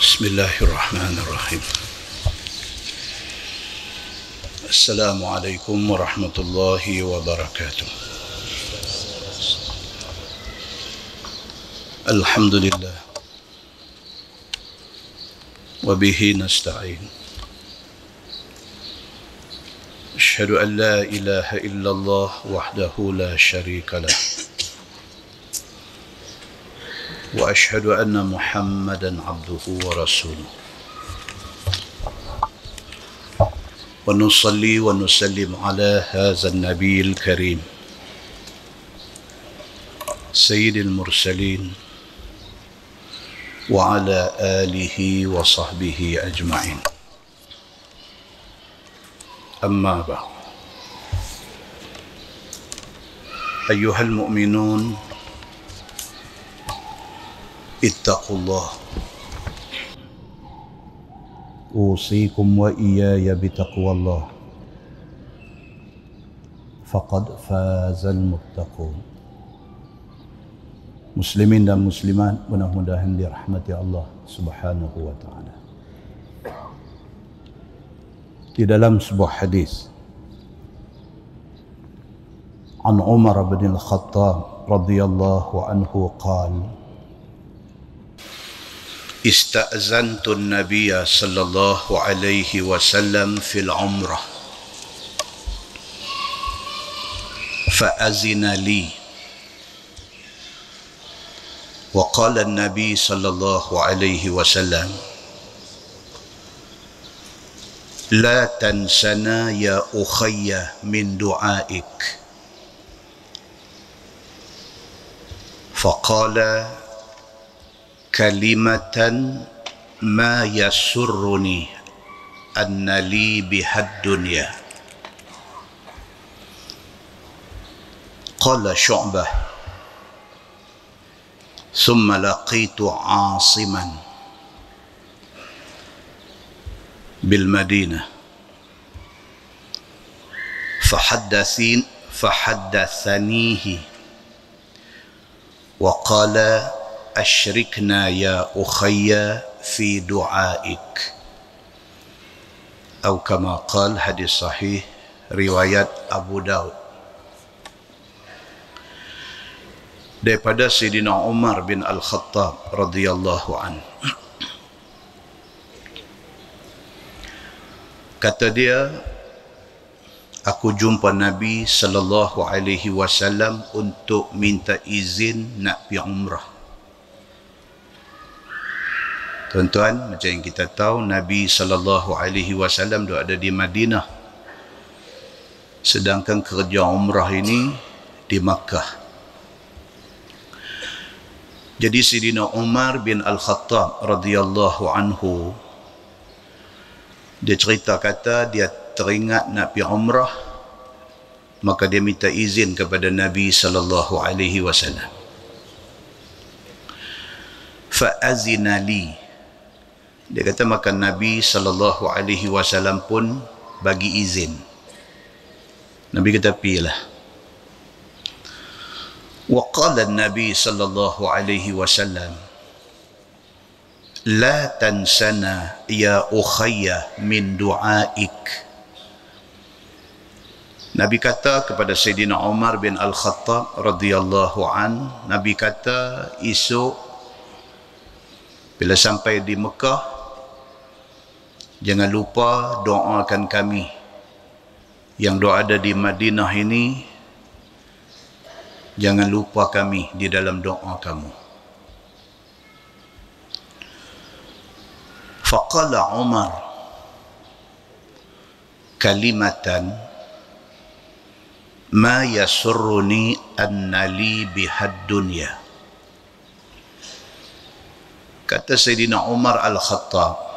Bismillahirrahmanirrahim. Assalamualaikum warahmatullahi wabarakatuh. Alhamdulillah. Wabihi nasta'in. Asyhadu an la ilaha illallah wahdahu la syarika lah. Wa asyhadu anna Muhammadan abduhu wa rasuluh. Wa nusalli wa nusallim ala hadzal nabiyil karim sayyidil mursalin wa ala alihi wa sahbihi ajma'in. Amma ba'd. Ayyuhal mu'minun, ittaqullah. Usikum wa iyaya bitaqwallah. Faqad fazal muttaqun. Muslimin dan muslimat, mudah-mudahan dirahmati Allah Subhanahu wa taala. Di dalam sebuah hadis an Umar bin Al-Khattab radhiyallahu anhu qala: Ista'zantu an-nabiyya sallallahu alaihi wasallam fil umrah fa'azina li wa qala an-nabiy sallallahu alaihi wasallam la tansana ya ukhayya min du'aik faqala kalimatan ma yasurruni anna li bihad dunya. Qala Syu'bah thumma laqitu Asiman bil Madinah fahaddathanihi wa qala asyrikna ya ukhayya fi du'aik, atau kama qala, hadis sahih riwayat Abu Daud. Daripada Sayyidina Umar bin Al-Khattab radhiyallahu an, kata dia, aku jumpa Nabi sallallahu alaihi wasallam untuk minta izin nak pergi umrah. Tuan-tuan, macam yang kita tahu, Nabi sallallahu alaihi wasallam dia ada di Madinah, sedangkan kerja umrah ini di Makkah. Jadi Sayyidina Umar bin Al-Khattab radhiyallahu anhu, dia cerita, kata dia teringat nak pergi umrah, maka dia minta izin kepada Nabi sallallahu alaihi wasallam. Fa'azina li, dia kata maka Nabi sallallahu alaihi wasallam pun bagi izin. Nabi kata pilah. Wa qala Nabi sallallahu alaihi wasallam la tansana ya ukhayya min du'aik. Nabi kata kepada Sayyidina Umar bin Al-Khattab radhiyallahu an, Nabi kata esok bila sampai di Mekah, jangan lupa doakan kami yang ada di Madinah ini, jangan lupa kami di dalam doa kamu. Faqala Umar kalimatan ma yasurruni anna li bihad dunya. Kata Sayyidina Umar Al-Khattab,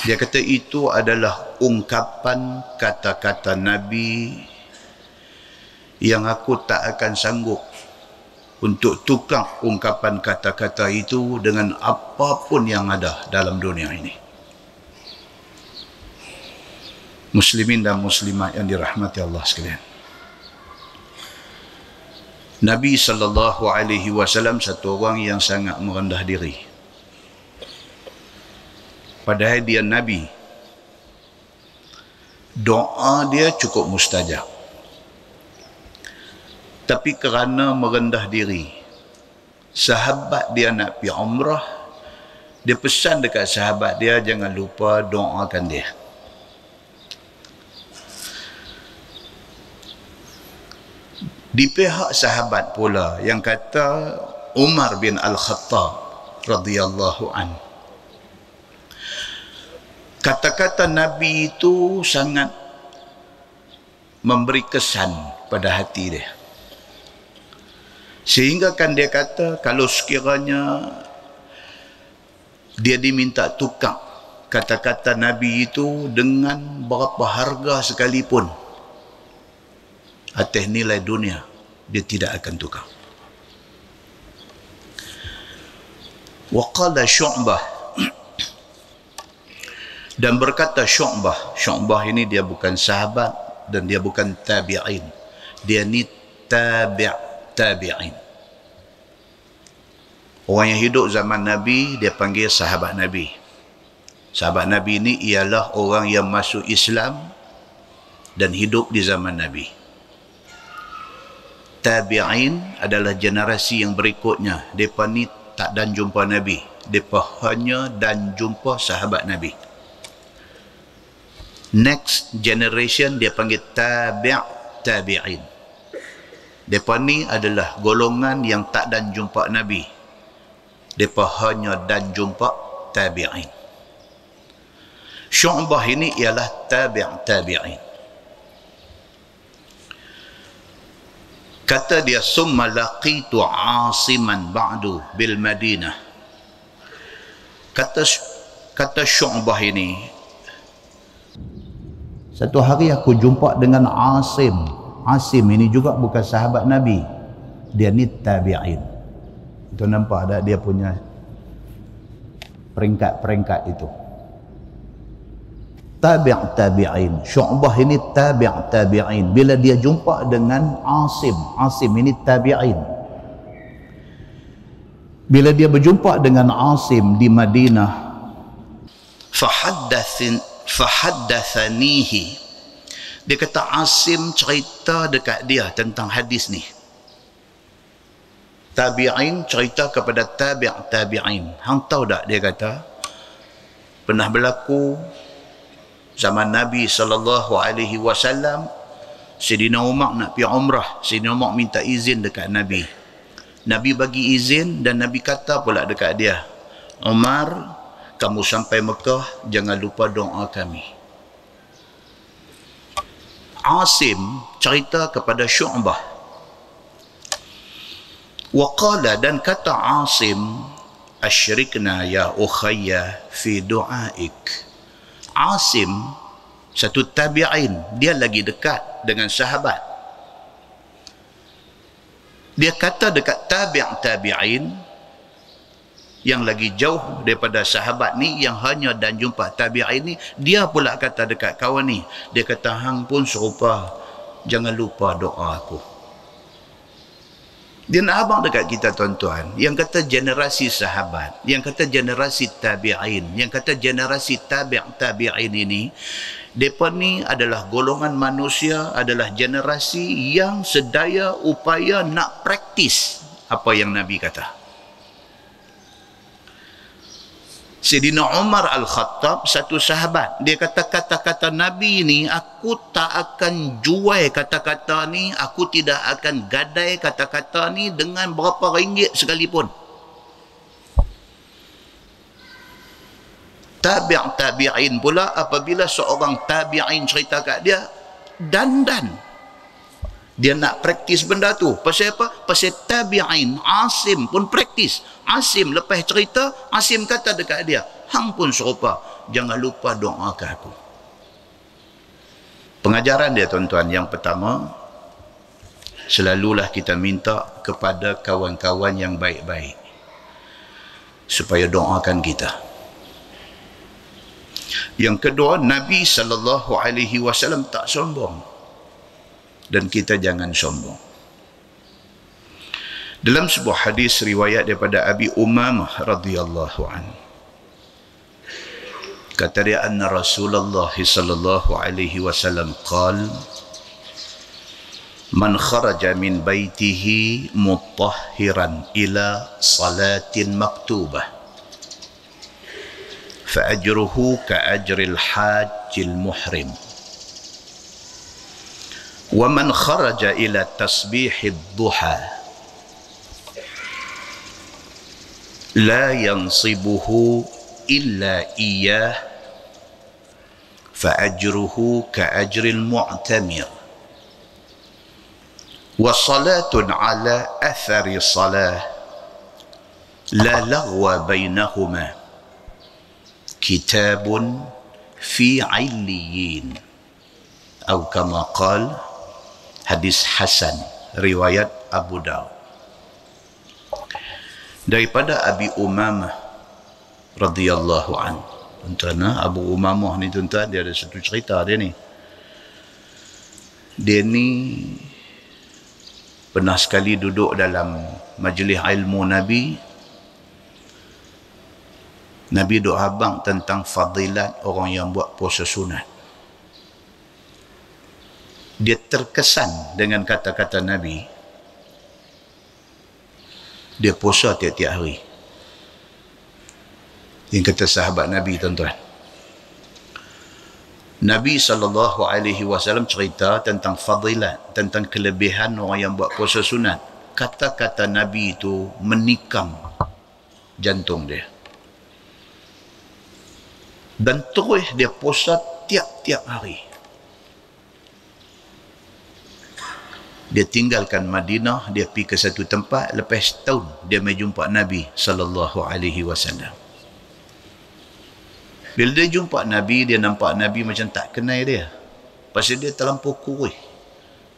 dia kata itu adalah ungkapan kata-kata Nabi yang aku tak akan sanggup untuk tukar ungkapan kata-kata itu dengan apapun yang ada dalam dunia ini. Muslimin dan muslimat yang dirahmati Allah sekalian, Nabi sallallahu alaihi wasallam satu orang yang sangat merendah diri. padahal dia Nabi. Doa dia cukup mustajab. Tapi kerana merendah diri, sahabat dia nak pergi umrah, dia pesan dekat sahabat dia, jangan lupa doakan dia. Di pihak sahabat pula yang kata Umar bin Al-Khattab radhiyallahu an, kata-kata Nabi itu sangat memberi kesan pada hati dia. Sehingga kan dia kata, kalau sekiranya dia diminta tukar kata-kata Nabi itu dengan berapa harga sekalipun atas nilai dunia, dia tidak akan tukar. Waqala Syu'bah, dan berkata Syu'bah ini dia bukan sahabat dan dia bukan tabi'in, dia ni tabi'in. Orang yang hidup zaman Nabi dia panggil sahabat Nabi. Sahabat Nabi ini ialah orang yang masuk Islam dan hidup di zaman Nabi. Tabi'in adalah generasi yang berikutnya. Mereka ni tak dan jumpa Nabi, mereka hanya dan jumpa sahabat Nabi. Next generation dia panggil tabi'in. Mereka ni adalah golongan yang tak dan jumpa Nabi, mereka hanya dan jumpa tabi'in. Syu'bah ini ialah tabi'in. Kata dia, summa laqitu Asiman ba'du bil Madinah. Kata Syu'bah ini, satu hari aku jumpa dengan Asim. Asim ini juga bukan sahabat Nabi, dia ni tabi'in. Itu nampak tak dia punya peringkat-peringkat itu. Tabi'in. Syu'bah ini tabi'in. Bila dia jumpa dengan Asim ini tabi'in. Bila dia berjumpa dengan Asim di Madinah, fahaddathanihi, dia kata Asim cerita dekat dia tentang hadis ni. Tabi'in cerita kepada tabi'in. Hang tahu tak, dia kata, pernah berlaku zaman Nabi SAW, Sayyidina Umar nak pergi umrah. Sayyidina Umar minta izin dekat Nabi. Nabi bagi izin dan Nabi kata pula dekat dia, Umar, kamu sampai Mekah, jangan lupa doa kami. Asim cerita kepada Syu'bah. Waqala, dan kata Asim, asyrikna ya ukhayya fi du'aik. Asim satu tabi'in, dia lagi dekat dengan sahabat. Dia kata dekat tabi'in yang lagi jauh daripada sahabat ni, yang hanya dan jumpa tabi'in ni, dia pula kata dekat kawan ni, dia kata hang pun serupa, jangan lupa doa aku. Dia nak abang dekat kita tuan-tuan, yang kata generasi sahabat, yang kata generasi tabi'in, yang kata generasi tabi'in ini, mereka ni adalah golongan manusia, adalah generasi yang sedaya upaya nak praktis apa yang Nabi kata. Sayyidina Umar Al-Khattab satu sahabat, dia kata kata-kata Nabi ni, aku tak akan jual kata-kata ni, aku tidak akan gadai kata-kata ni dengan berapa ringgit sekalipun. Tabi'in pula, apabila seorang tabi'in cerita kat dia, dandan dia nak praktis benda tu. Pasal apa? Pasal tabi'in. Asim pun praktis. Asim lepas cerita, Asim kata dekat dia, hang pun serupa, jangan lupa doakan aku. Pengajaran dia tuan-tuan, yang pertama, selalulah kita minta kepada kawan-kawan yang baik-baik supaya doakan kita. Yang kedua, Nabi SAW tak sombong, dan kita jangan sombong. Dalam sebuah hadis riwayat daripada Abi Umamah radhiyallahu anhu, kata dia, anna Rasulullah sallallahu alaihi wasallam qala man kharaja min baitihi mutahhiran ila salatin maktubah fa ajruhu ka ajril hajjil muhrim wa man kharaja ila tasbihid duha la yansibuhu illa iyyah فأجره كأجر المعتمر وصلاة على أثر صلاة لا لغو بينهما كتاب في عليين أو كما قال hadis Hasan riwayat Abu Daud. Daripada Abi Umamah radhiyallahu anhu. Tuan-tuan, Abu Umamah ni tuan-tuan, dia ada satu cerita dia ni. Dia ni pernah sekali duduk dalam majlis ilmu Nabi. Nabi duk habang tentang fadilat orang yang buat puasa sunat. Dia terkesan dengan kata-kata Nabi. Dia puasa tiap-tiap hari. Yang kata sahabat Nabi, tuan-tuan. Nabi SAW cerita tentang fadilat, tentang kelebihan orang yang buat puasa sunat. Kata-kata Nabi itu menikam jantung dia. Dan terus dia puasa tiap-tiap hari. Dia tinggalkan Madinah, dia pergi ke satu tempat, lepas setahun dia mai jumpa Nabi SAW. Bila dia jumpa Nabi, dia nampak Nabi macam tak kenal dia. Pasal dia terlampau kurus,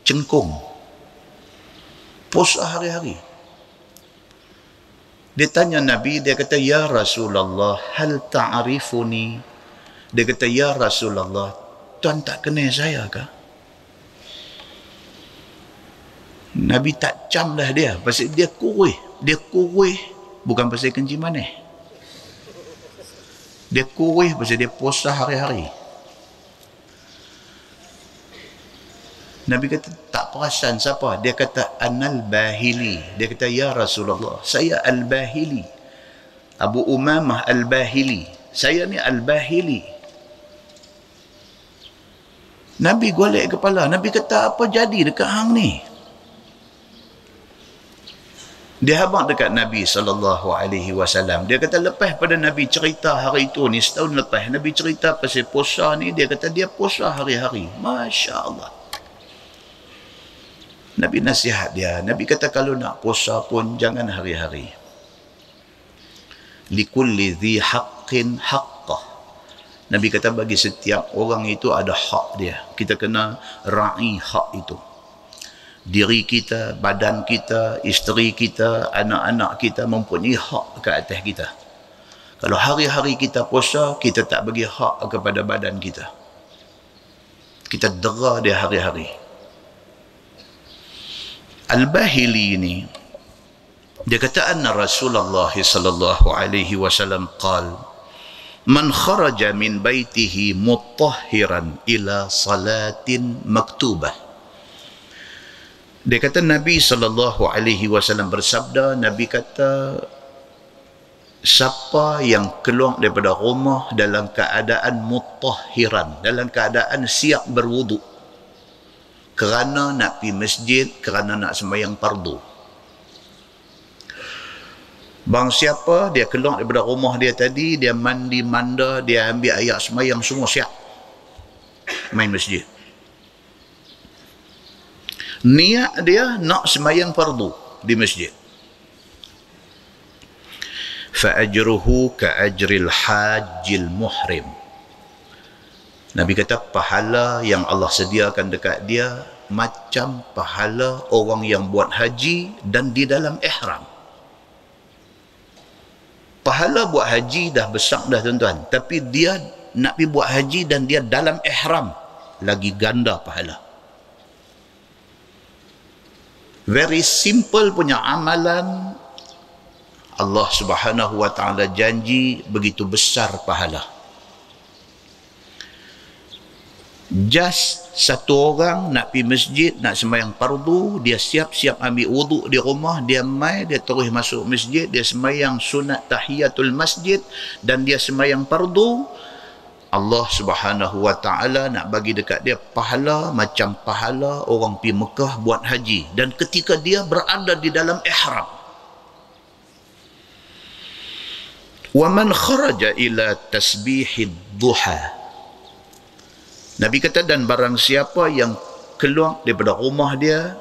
cengkung, puasa hari-hari. Dia tanya Nabi, dia kata, ya Rasulullah, hal ta'arifuni? Dia kata, ya Rasulullah, tuan tak kenal saya kah? Nabi tak cam dah dia, pasal dia kurus. Dia kurus bukan pasal kencing manis. Dia kurus pasal dia puasa hari-hari. Nabi kata, tak perasan siapa? Dia kata, Anal Bahili. Dia kata, ya Rasulullah, saya Al-Bahili. Abu Umamah Al-Bahili. Saya ni Al-Bahili. Nabi golek kepala. Nabi kata, apa jadi dekat hang ni? Dia habaq dekat Nabi SAW. Dia kata, lepas pada Nabi cerita hari itu ni, setahun lepas, Nabi cerita pasal puasa ni, dia kata dia puasa hari-hari. Masya Allah. Nabi nasihat dia. Nabi kata, kalau nak puasa pun jangan hari-hari. Likulli dhi haqqin haqqah. Nabi kata, bagi setiap orang itu ada hak dia. Kita kena ra'i hak itu. Diri kita, badan kita, isteri kita, anak-anak kita mempunyai hak ke atas kita. Kalau hari-hari kita puasa, kita tak bagi hak kepada badan kita. Kita dera dia hari-hari. Al-Bahili ini, dia kata, anna Rasulullah sallallahu alaihi wasallam qala, man kharaja min baitihi mutahhiran ila salatin maktubah. Dia kata, Nabi SAW bersabda, Nabi kata, siapa yang keluar daripada rumah dalam keadaan mutahhiran, dalam keadaan siap berwuduk, kerana nak pergi masjid, kerana nak sembahyang fardu. Bang siapa, dia keluar daripada rumah dia tadi, dia mandi manda, dia ambil ayat sembahyang, semua siap main masjid. Niat dia nak sembahyang fardu di masjid. Fa ajruhu ka ajril hajjil muhrim. Nabi kata, pahala yang Allah sediakan dekat dia macam pahala orang yang buat haji dan di dalam ihram. Pahala buat haji dah besar dah tuan-tuan, tapi dia nak pergi buat haji dan dia dalam ihram, lagi ganda pahala. Very simple punya amalan, Allah Subhanahu wa ta'ala janji begitu besar pahala. Just satu orang nak pergi masjid, nak sembahyang fardu, dia siap-siap ambil wuduk di rumah, dia dia terus masuk masjid, dia sembahyang sunat tahiyatul masjid dan dia sembahyang fardu. Allah Subhanahu wa taala nak bagi dekat dia pahala macam pahala orang pergi Mekah buat haji, dan ketika dia berada di dalam ihram. Wa man kharaja ila tasbihid duha, Nabi kata, dan barang siapa yang keluar daripada rumah dia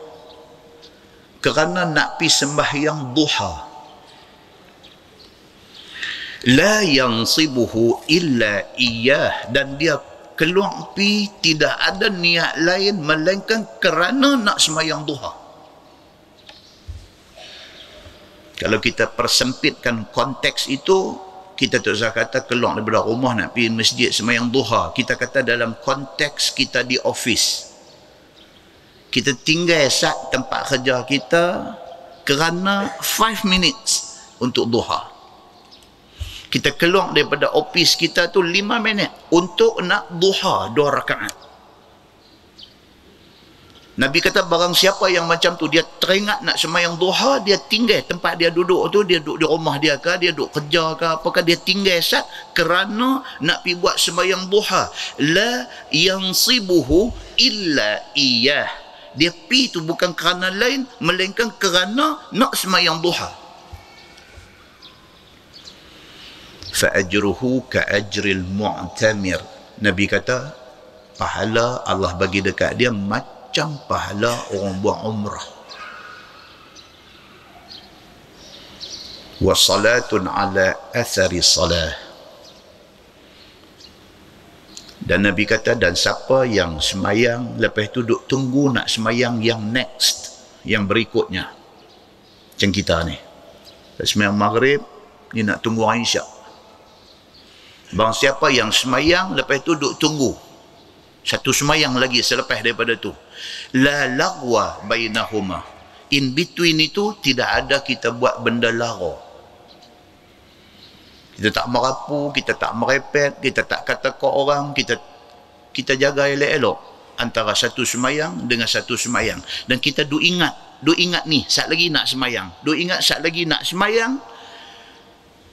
kerana nak pi sembahyang duha, la yansibuhu illa iyah, dan dia keluar pi tidak ada niat lain melainkan kerana nak sembahyang duha. Kalau kita persempitkan konteks itu, kita tak usah kata keluar daripada rumah nak pergi masjid sembahyang duha. Kita kata dalam konteks kita di office, kita tinggal sat tempat kerja kita kerana 5 minutes untuk duha. Kita keluar daripada office kita tu 5 minit untuk nak duha 2 rakaat. Nabi kata barang siapa yang macam tu, dia teringat nak sembahyang duha, dia tinggal tempat dia duduk tu, dia duduk di rumah dia ke, dia duduk kerja ke apakah, dia tinggal sat kerana nak pergi buat sembahyang duha. La yansibuhu illa iyah, dia pi tu bukan kerana lain melainkan kerana nak sembahyang duha. Fa ajruhu ka ajril mu'tamir, Nabi kata pahala Allah bagi dekat dia macam pahala orang buat umrah. Wa salatun ala athari salah, dan Nabi kata, dan siapa yang semayang lepas tu duk tunggu nak semayang yang next, yang berikutnya, macam kita ni semayang maghrib ni nak tunggu Isyak. Bang siapa yang semayang lepas tu duk tunggu satu semayang lagi selepas daripada tu, la lagwa bainahuma, in between itu tidak ada kita buat benda lara. Kita tak merapu, kita tak merepet, kita tak kata ke orang, kita jaga elok-elok antara satu semayang dengan satu semayang. Dan kita duk ingat ni sat lagi nak semayang, duk ingat sat lagi nak semayang.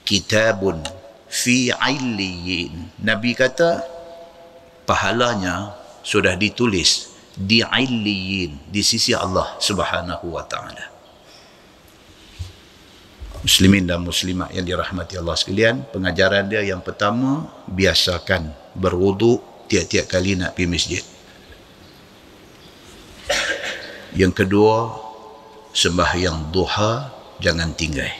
Kitabun fi illiyin, Nabi kata pahalanya sudah ditulis di illiyin, di sisi Allah Subhanahu wa taala. Muslimin dan muslimat yang dirahmati Allah sekalian, pengajaran dia yang pertama, biasakan berwuduk tiap-tiap kali nak pergi masjid. Yang kedua, sembahyang duha jangan tinggal.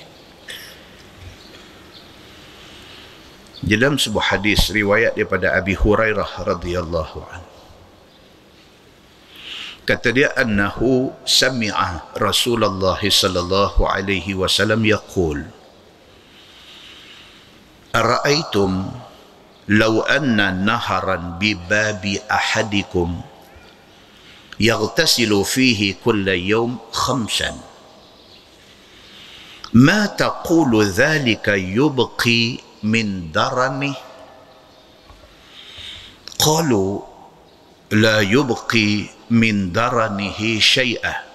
Dalam sebuah hadis riwayat daripada Abi Hurairah radhiyallahu anhu, kata dia, annahu sami'a Rasulullah sallallahu alaihi wasallam yaqul, ara'aitum law anna naharan bi babi ahadikum yaghtasilu fihi kulla yawm khamsan, ma taqulu dhalika yubqi min darani? Qalu la yubqi min daranihi syai'ah.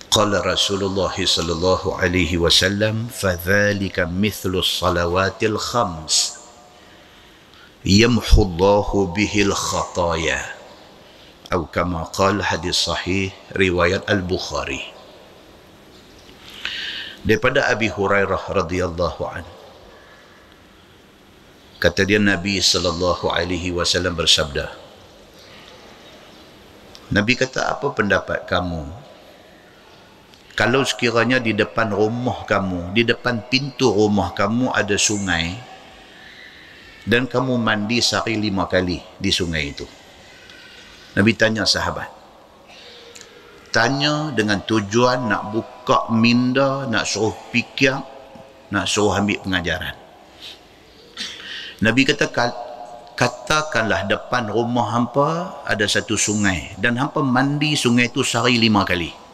Qala Rasulullah sallallahu alaihi wasallam, fadhalika mithlu salawatil khams yamhu Allahu bihil khataya, atau kama qala, hadis sahih riwayat Al-Bukhari. Daripada Abi Hurairah radhiyallahu anhu, kata dia, Nabi sallallahu alaihi wasallam bersabda, Nabi kata, apa pendapat kamu kalau sekiranya di depan rumah kamu, di depan pintu rumah kamu ada sungai dan kamu mandi sehari 5 kali di sungai itu? Nabi tanya sahabat, tanya dengan tujuan nak buka minda, nak suruh fikir, nak suruh ambil pengajaran. Nabi kata, katakanlah depan rumah hampa ada satu sungai dan hampa mandi sungai itu sehari 5 kali.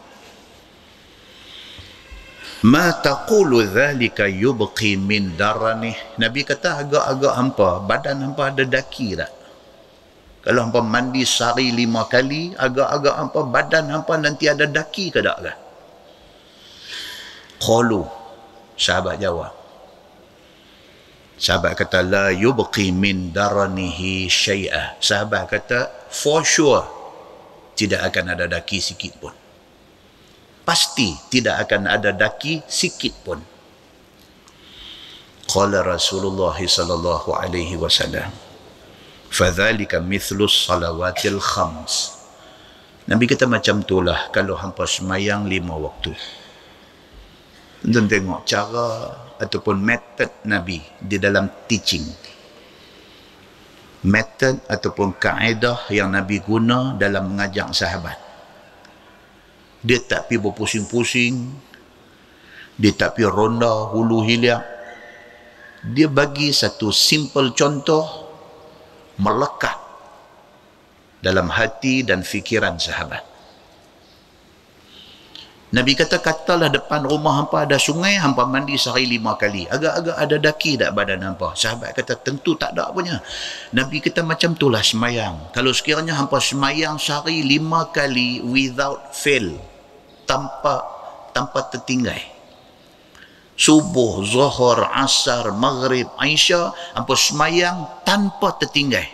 Ma taqulu dhalika yubqi min daranih. Nabi kata agak-agak hampa, badan hampa ada daki tak? Kalau hampa mandi sehari 5 kali, agak-agak hampa badan hampa nanti ada daki ke tak ke? Qalu, sahabat jawab. Sahabat kata la yubqi min daranihi syai'ah. Sahabat kata for sure tidak akan ada daki sikit pun. Pasti tidak akan ada daki sikit pun. Qala Rasulullah sallallahu alaihi wasallam, fadzalika mithlus salawatil khams. Nabi kata macam itulah kalau hampa semayang 5 waktu. Tuan tengok cara ataupun method Nabi di dalam teaching. Method ataupun kaedah yang Nabi guna dalam mengajak sahabat. Dia tak pergi berpusing-pusing, dia tak pergi ronda hulu hilang. Dia bagi satu simple contoh melekat dalam hati dan fikiran sahabat. Nabi kata, katalah depan rumah hampa ada sungai, hampa mandi sehari 5 kali. Agak-agak ada daki tak badan hampa? Sahabat kata, tentu tak ada apanya. Nabi kata, macam itulah semayang. Kalau sekiranya hampa semayang sehari 5 kali without fail, tanpa tertinggai. Subuh, zuhur, asar, maghrib, Aisyah, hampa semayang tanpa tertinggai.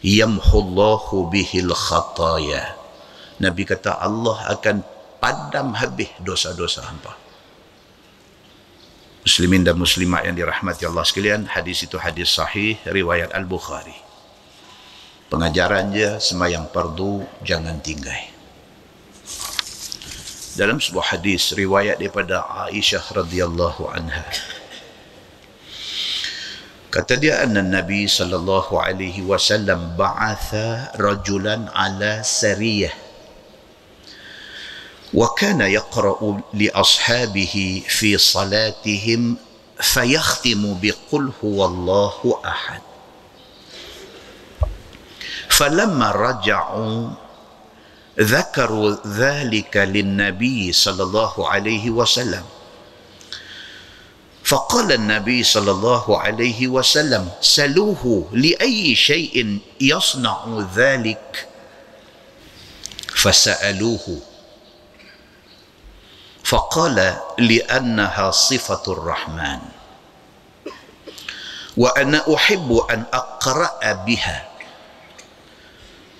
Yamhullahu bihil khataya. Nabi kata, Allah akan padam habis dosa-dosa hampa. Muslimin dan muslimat yang dirahmati Allah sekalian, hadis itu hadis sahih riwayat Al-Bukhari. Pengajaran dia semayang fardu jangan tinggai. Dalam sebuah hadis riwayat daripada Aisyah radhiyallahu anha, kata dia, anna Nabi sallallahu alaihi wasallam ba'atha rajulan ala sariyah وكان يقرأ لأصحابه في صلاتهم فيختم بقل هو الله أحد. فلما رجعوا ذكروا ذلك للنبي صلى الله عليه وسلم فقال النبي صلى الله عليه وسلم سلوه لأي شيء يصنع ذلك فسألوه فقال لأنها صفة الرحمن وأنا أحب أن أقرأ بها.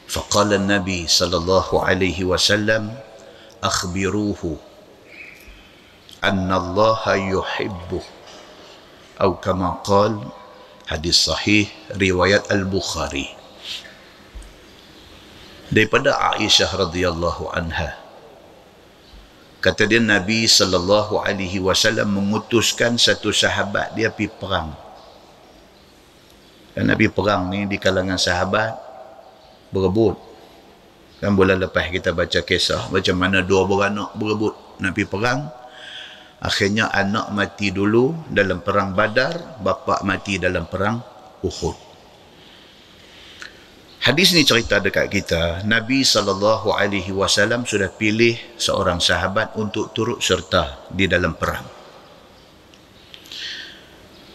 فقال النبي صلى الله عليه وسلم أخبروه أن الله يحبه أو كما قال. Hadis sahih riwayat Al-Bukhari. Daripada Aisyah radhiyallahu anha, kata dia, Nabi sallallahu alaihi wasallam mengutuskan satu sahabat dia pergi perang. Dan Nabi perang ni di kalangan sahabat berebut. Kan bulan lepas kita baca kisah macam mana 2 beranak berebut nak pergi perang. Akhirnya anak mati dulu dalam perang Badar, bapa mati dalam perang Uhud. Hadis ni cerita dekat kita, Nabi SAW sudah pilih seorang sahabat untuk turut serta di dalam perang.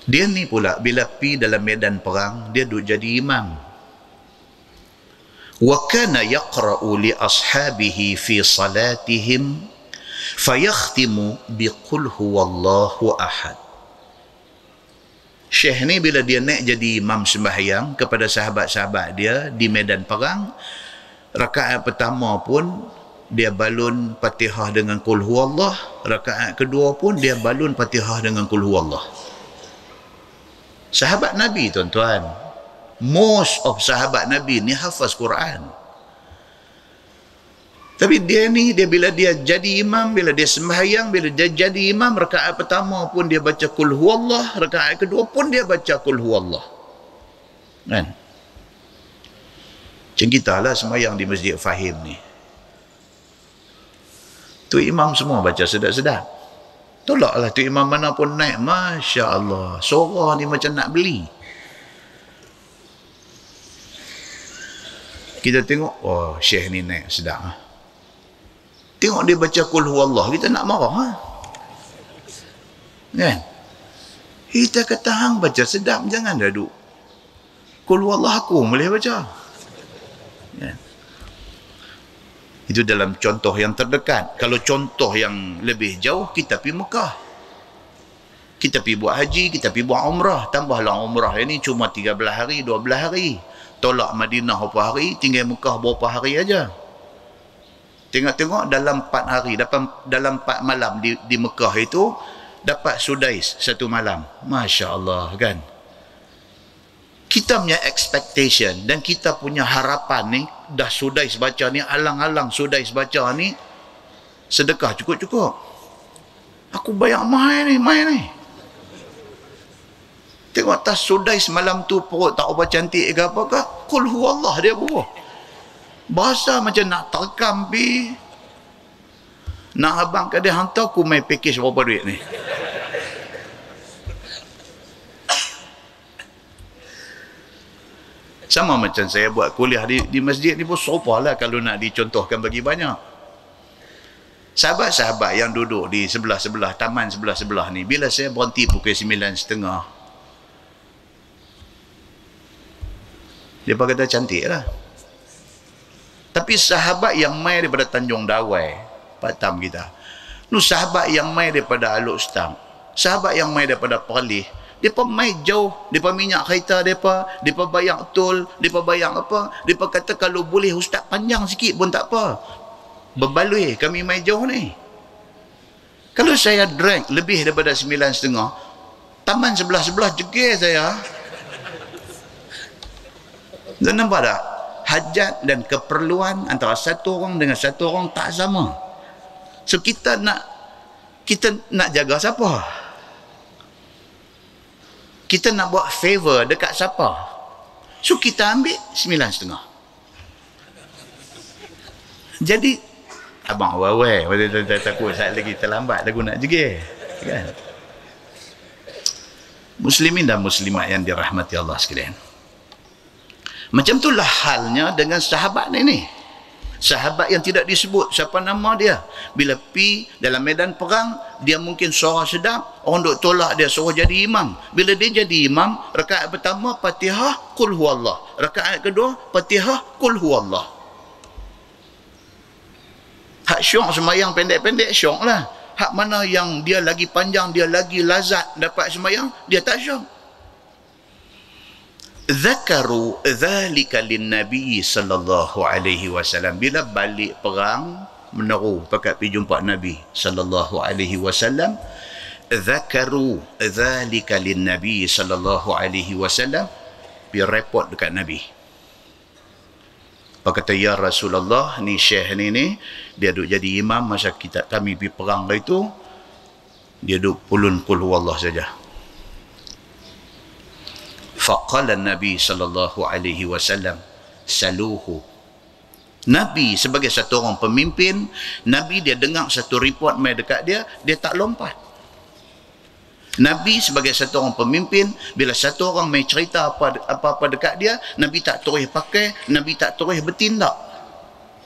Dia ni pula bila pergi dalam medan perang, dia duduk jadi imam. Wa kana yaqra'u li ashabihi fi salatihim fayakhtimu biqul huwallahu ahad. Syekh ni bila dia naik jadi imam sembahyang kepada sahabat-sahabat dia di medan perang, rakaat pertama pun dia balun Fatihah dengan qul huwallah, rakaat kedua pun dia balun Fatihah dengan qul huwallah. Sahabat Nabi, tuan-tuan, most of sahabat Nabi ni hafaz Quran. Tapi dia ni, bila dia jadi imam, bila dia sembahyang, bila dia jadi imam, rakaat pertama pun dia baca qul huwallah, rakaat kedua pun dia baca qul huwallah. Kan? Macam kita lah sembahyang di Masjid Fahim ni. Tu imam semua baca sedap-sedap. Tolaklah tu imam mana pun naik, Masya Allah, suara ni macam nak beli. Kita tengok, oh syekh ni naik sedap. Tengok dia baca qul huwallah, kita nak marah. Kan? Kita kata hang baca sedap, jangan duduk. Qul huwallah aku boleh baca. Kan? Itu dalam contoh yang terdekat. Kalau contoh yang lebih jauh, kita pergi Mekah. Kita pergi buat haji, kita pergi buat umrah. Tambahlah umrah ini cuma 13 hari, 12 hari. Tolak Madinah berapa hari, tinggal Mekah berapa hari aja. Tengok-tengok dalam 4 hari, dalam 4 malam di Mekah itu, dapat Sudais 1 malam. Masya Allah, kan? Kita punya expectation dan kita punya harapan ni, dah Sudais baca ni, alang-alang Sudais baca ni, sedekah cukup-cukup. Aku bayar main ni. Tengok tas Sudais malam tu perut tak apa cantik ke apa ke, Qul huwallah dia buruh. Bahasa macam nak terkam pi. Nak abang ke dia hantar aku main package berapa duit ni. Sama macam saya buat kuliah di masjid ni pun serupalah kalau nak dicontohkan bagi banyak. Sahabat-sahabat yang duduk di sebelah-sebelah, taman sebelah-sebelah ni, bila saya berhenti pukul 9.30, dia kata cantik lah. Tapi sahabat yang mai daripada Tanjung Dawai, Pak Tam kita, nu sahabat yang mai daripada Aluk Stang, sahabat yang mai daripada Perlis, mereka mai jauh, mereka minyak kereta mereka bayar tol, mereka bayar apa, mereka kata kalau boleh ustaz panjang sikit pun tak apa. Berbaloi kami mai jauh ni. Kalau saya drag lebih daripada 9.30, taman sebelah-sebelah jegir saya. Dan nampak tak? Hajat dan keperluan antara satu orang dengan satu orang tak sama. So kita nak jaga siapa? Kita nak buat favor dekat siapa? So kita ambil 9.30. Jadi abang awal takut saat lagi terlambat aku nak jegir, kan? Muslimin dan muslimat yang dirahmati Allah sekalian, macam itulah halnya dengan sahabat ini. Sahabat yang tidak disebut siapa nama dia, bila pi dalam medan perang, dia mungkin suara sedap, orang duk tolak dia suruh jadi imam. Bila dia jadi imam, rakaat pertama Fatihah Qul huwallah, rakaat kedua Fatihah Qul huwallah. Hak syok semayang pendek-pendek syok lah. Hak mana yang dia lagi panjang, dia lagi lazat dapat semayang, dia tak syok. Zakaru dzalika lin-nabi sallallahu alaihi wasallam. Bila balik perang, meneru pakat pergi jumpa Nabi sallallahu alaihi wasallam, zakaru dzalika lin-nabi sallallahu alaihi wasallam, pergi report dekat Nabi. Apa kata, ya Rasulullah, ni syekh ni dia duk jadi imam masa kami pergi perang itu, dia duk ulun qul huwallah saja. Faqala Nabi sallallahu alaihi wasallam saluhu. Nabi sebagai satu orang pemimpin, Nabi dia dengar satu report mai dekat dia, dia tak lompat. Nabi sebagai satu orang pemimpin, bila satu orang mai cerita apa-apa dekat dia, Nabi tak terus pakai, Nabi tak terus bertindak.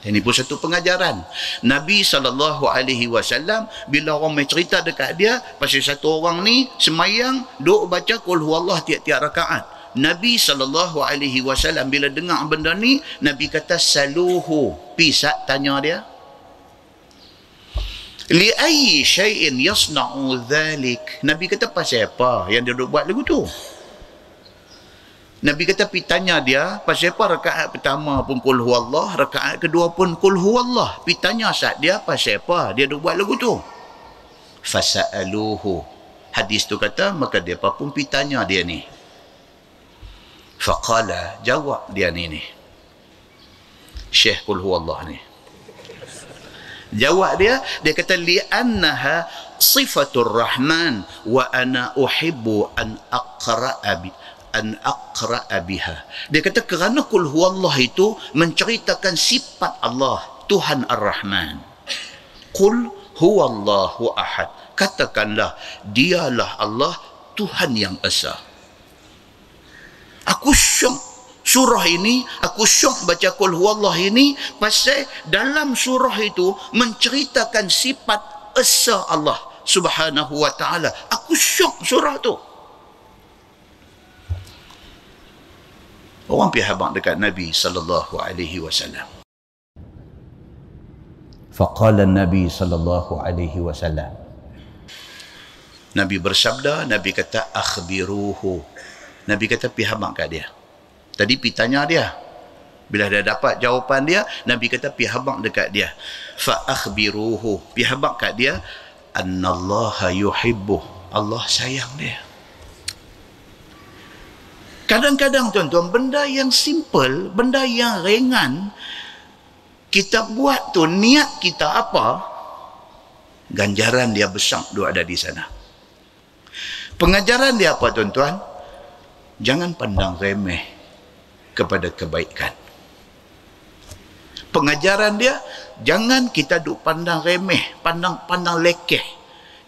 Ini pun satu pengajaran. Nabi SAW, bila orang mai cerita dekat dia, pasal satu orang ni semayang, duk baca Qul huwallah tiap-tiap rakaat. Nabi SAW bila dengar benda ni, Nabi kata saluhu. Pisat tanya dia. Li ayyi syai'in yasna'u dhalik. Nabi kata pasal apa yang dia duk buat lagu tu? Nabi kata pergi tanya dia, pasal apa rakaat pertama pun Qul huwallah, rakaat kedua pun Qul huwallah. Pergi tanya saat dia pasal apa dia duk buat lagu tu. Fasa'aluhu. Hadis tu kata, maka dia pun pergi tanya dia ni. Faqala, jawab dia ni. Syekh Qul huwallah ni. Jawab dia kata, li'annaha sifatur rahman wa ana uhibbu an aqra'a biha. Dia kata kerana Qul huwallah itu menceritakan sifat Allah, Tuhan Ar-Rahman. Qul huwallahu ahad. Katakanlah dialah Allah, Tuhan yang esa. Aku syok surah ini, aku syok baca Qul huwallah ini pasal dalam surah itu menceritakan sifat esa Allah, Subhanahu wa ta'ala. Aku syok surah tu. Orang pergi habaq dekat Nabi sallallahu alaihi wasallam. Faqala Nabi sallallahu alaihi wasallam. Nabi bersabda, Nabi kata akhbiruhu. Nabi kata pergi habaq kat dia. Tadi pergi tanya dia. Bila dah dapat jawapan dia, Nabi kata pergi habaq dekat dia. Fa akhbiruhu. Pergi habaq kat dia, annallaha yuhibbuh. Allah sayang dia. Kadang-kadang tuan-tuan, benda yang simple, benda yang ringan, kita buat tu, niat kita apa, ganjaran dia besar dia ada di sana. Pengajaran dia apa tuan-tuan? Jangan pandang remeh kepada kebaikan. Pengajaran dia, jangan kita duk pandang remeh, pandang lekeh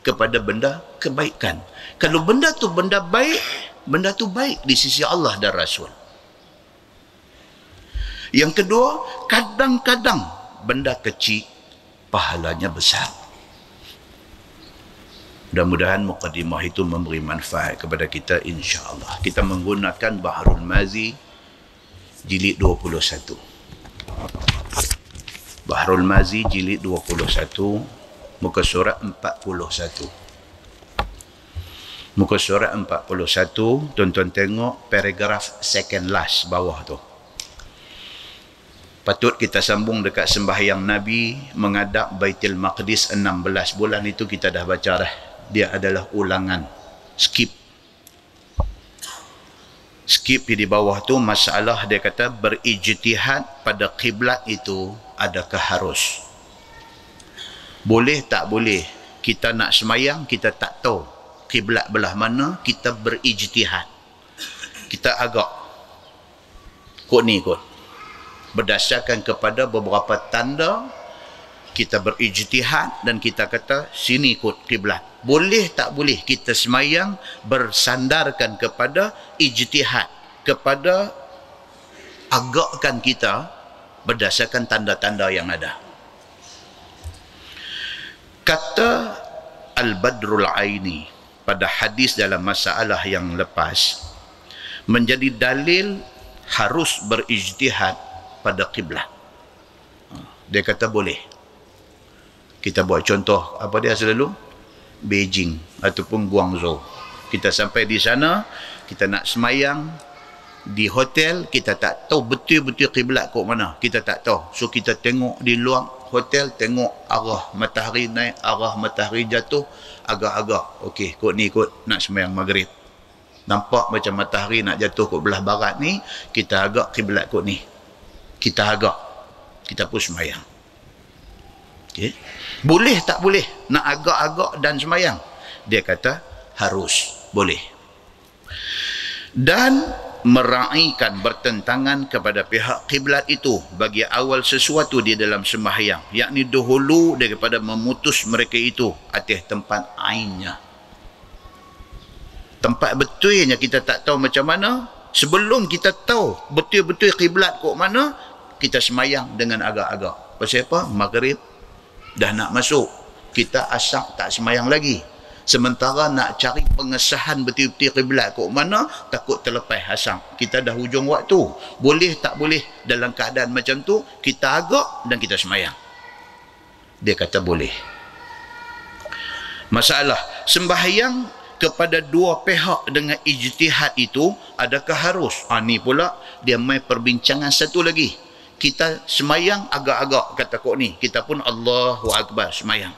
kepada benda kebaikan. Kalau benda tu benda baik, benda tu baik di sisi Allah dan Rasul. Yang kedua, kadang-kadang benda kecil pahalanya besar. Mudah-mudahan mukadimah itu memberi manfaat kepada kita, insya-Allah. Kita menggunakan Bahrul Mazi jilid 21. Bahrul Mazi jilid 21, muka surat 41. Muka surat 41, tuan-tuan tengok paragraf second last bawah tu. Patut kita sambung dekat sembahyang Nabi menghadap Baitul Maqdis 16 bulan itu kita dah baca dah. Dia adalah ulangan. Skip di bawah tu masalah dia kata berijtihad pada kiblat itu adakah harus? Boleh tak boleh? Kita nak semayang, kita tak tahu kiblat belah mana, kita berijtihad. Kita agak kot ni kot. Berdasarkan kepada beberapa tanda, kita berijtihad dan kita kata sini kot kiblat. Boleh tak boleh kita semayang bersandarkan kepada ijtihad, kepada agakkan kita berdasarkan tanda-tanda yang ada. Kata Al-Badrul Aini pada hadis dalam masalah yang lepas, menjadi dalil harus berijtihad pada kiblat. Dia kata boleh. Kita buat contoh, apa dia selalu? Beijing ataupun Guangzhou. Kita sampai di sana, kita nak semayang di hotel, kita tak tahu betul-betul kiblat kok mana. Kita tak tahu. So kita tengok di luar hotel, tengok arah matahari naik, arah matahari jatuh, agak-agak. Okey, kok ni kot nak semayang maghrib. Nampak macam matahari nak jatuh kok belah barat ni, kita agak kiblat kok ni. Kita agak. Kita pun semayang. Okey. Boleh tak boleh nak agak-agak dan semayang? Dia kata harus, boleh. Dan meraihkan bertentangan kepada pihak kiblat itu bagi awal sesuatu di dalam sembahyang, yakni dahulu daripada memutus mereka itu atas tempat ainnya. Tempat betulnya kita tak tahu macam mana. Sebelum kita tahu betul-betul kiblat kok mana, kita semayang dengan agak-agak. Pasal apa? Maghrib dah nak masuk, kita asyak tak semayang lagi. Sementara nak cari pengesahan betul-betul kiblat kok mana, takut terlepas asyak. Kita dah hujung waktu. Boleh tak boleh dalam keadaan macam tu kita agak dan kita semayang? Dia kata boleh. Masalah sembahyang kepada dua pihak dengan ijtihad itu adakah harus? Ni pula dia main perbincangan satu lagi. Kita semayang agak-agak, kata kok ni, kita pun Allahu Akbar semayang.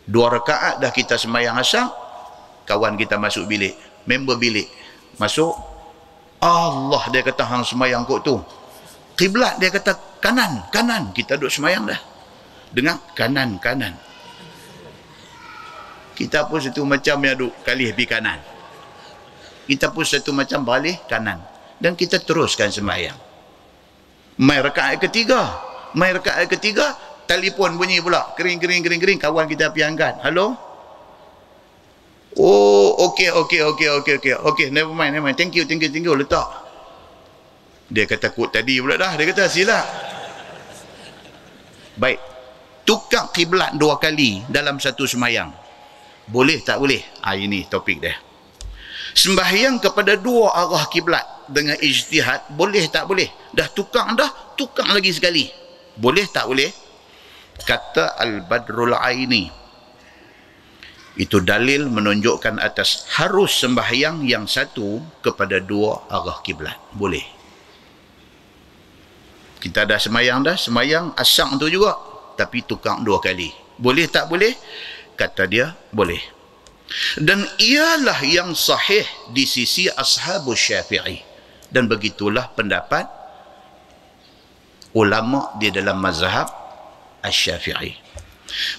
2 rakaat dah kita semayang asyak, kawan kita masuk bilik, member bilik masuk, Allah dia kata hang semayang kok tu. Kiblat dia kata kanan, kanan. Kita duduk semayang dah dengar kanan, kanan. Kita pun satu macam yang duduk kali pergi kanan. Kita pun satu macam balik kanan. Dan kita teruskan semayang. Mai rakaat ketiga. Telefon bunyi pula. Kering. Kawan kita pergi angkat. Halo? Oh, okey. Okey, never mind. Thank you. Letak. Dia kata kod tadi pula dah. Dia kata silap. Baik. tukar kiblat 2 kali dalam satu sembahyang, boleh tak boleh? Ini topik dia. Sembahyang kepada 2 arah kiblat dengan ijtihad, boleh tak boleh? Dah tukar lagi sekali, boleh tak boleh? Kata Al-Badrul Aini, itu dalil menunjukkan atas harus sembahyang yang satu kepada 2 arah kiblat. Boleh. Kita dah sembahyang asang tu juga, tapi tukar 2 kali. Boleh tak boleh? Kata dia, boleh. Dan ialah yang sahih di sisi ashabus Syafi'i. Dan begitulah pendapat ulama di dalam mazhab Asy-Syafi'i.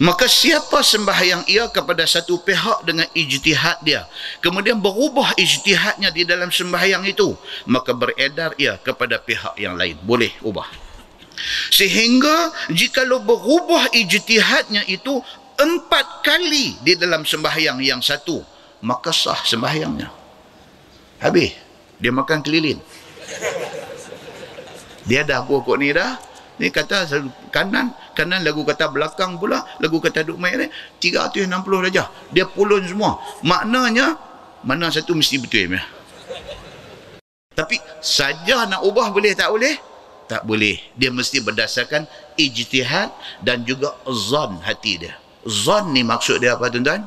Maka siapa sembahyang ia kepada satu pihak dengan ijtihad dia, kemudian berubah ijtihadnya di dalam sembahyang itu, maka beredar ia kepada pihak yang lain, boleh ubah. Sehingga jikalau berubah ijtihadnya itu 4 kali di dalam sembahyang yang satu, maka sah sembahyangnya. Habis dia makan kelilin, dia dah pokok ni dah. Ni kata kanan lagu kata belakang pula, lagu kata duk main ni 360 darjah. Dia pulun semua. Maknanya mana satu mesti betul ya. Tapi saja nak ubah boleh tak boleh? Tak boleh. Dia mesti berdasarkan ijtihad dan juga zon hati dia. Zon ni maksud dia apa tuan-tuan?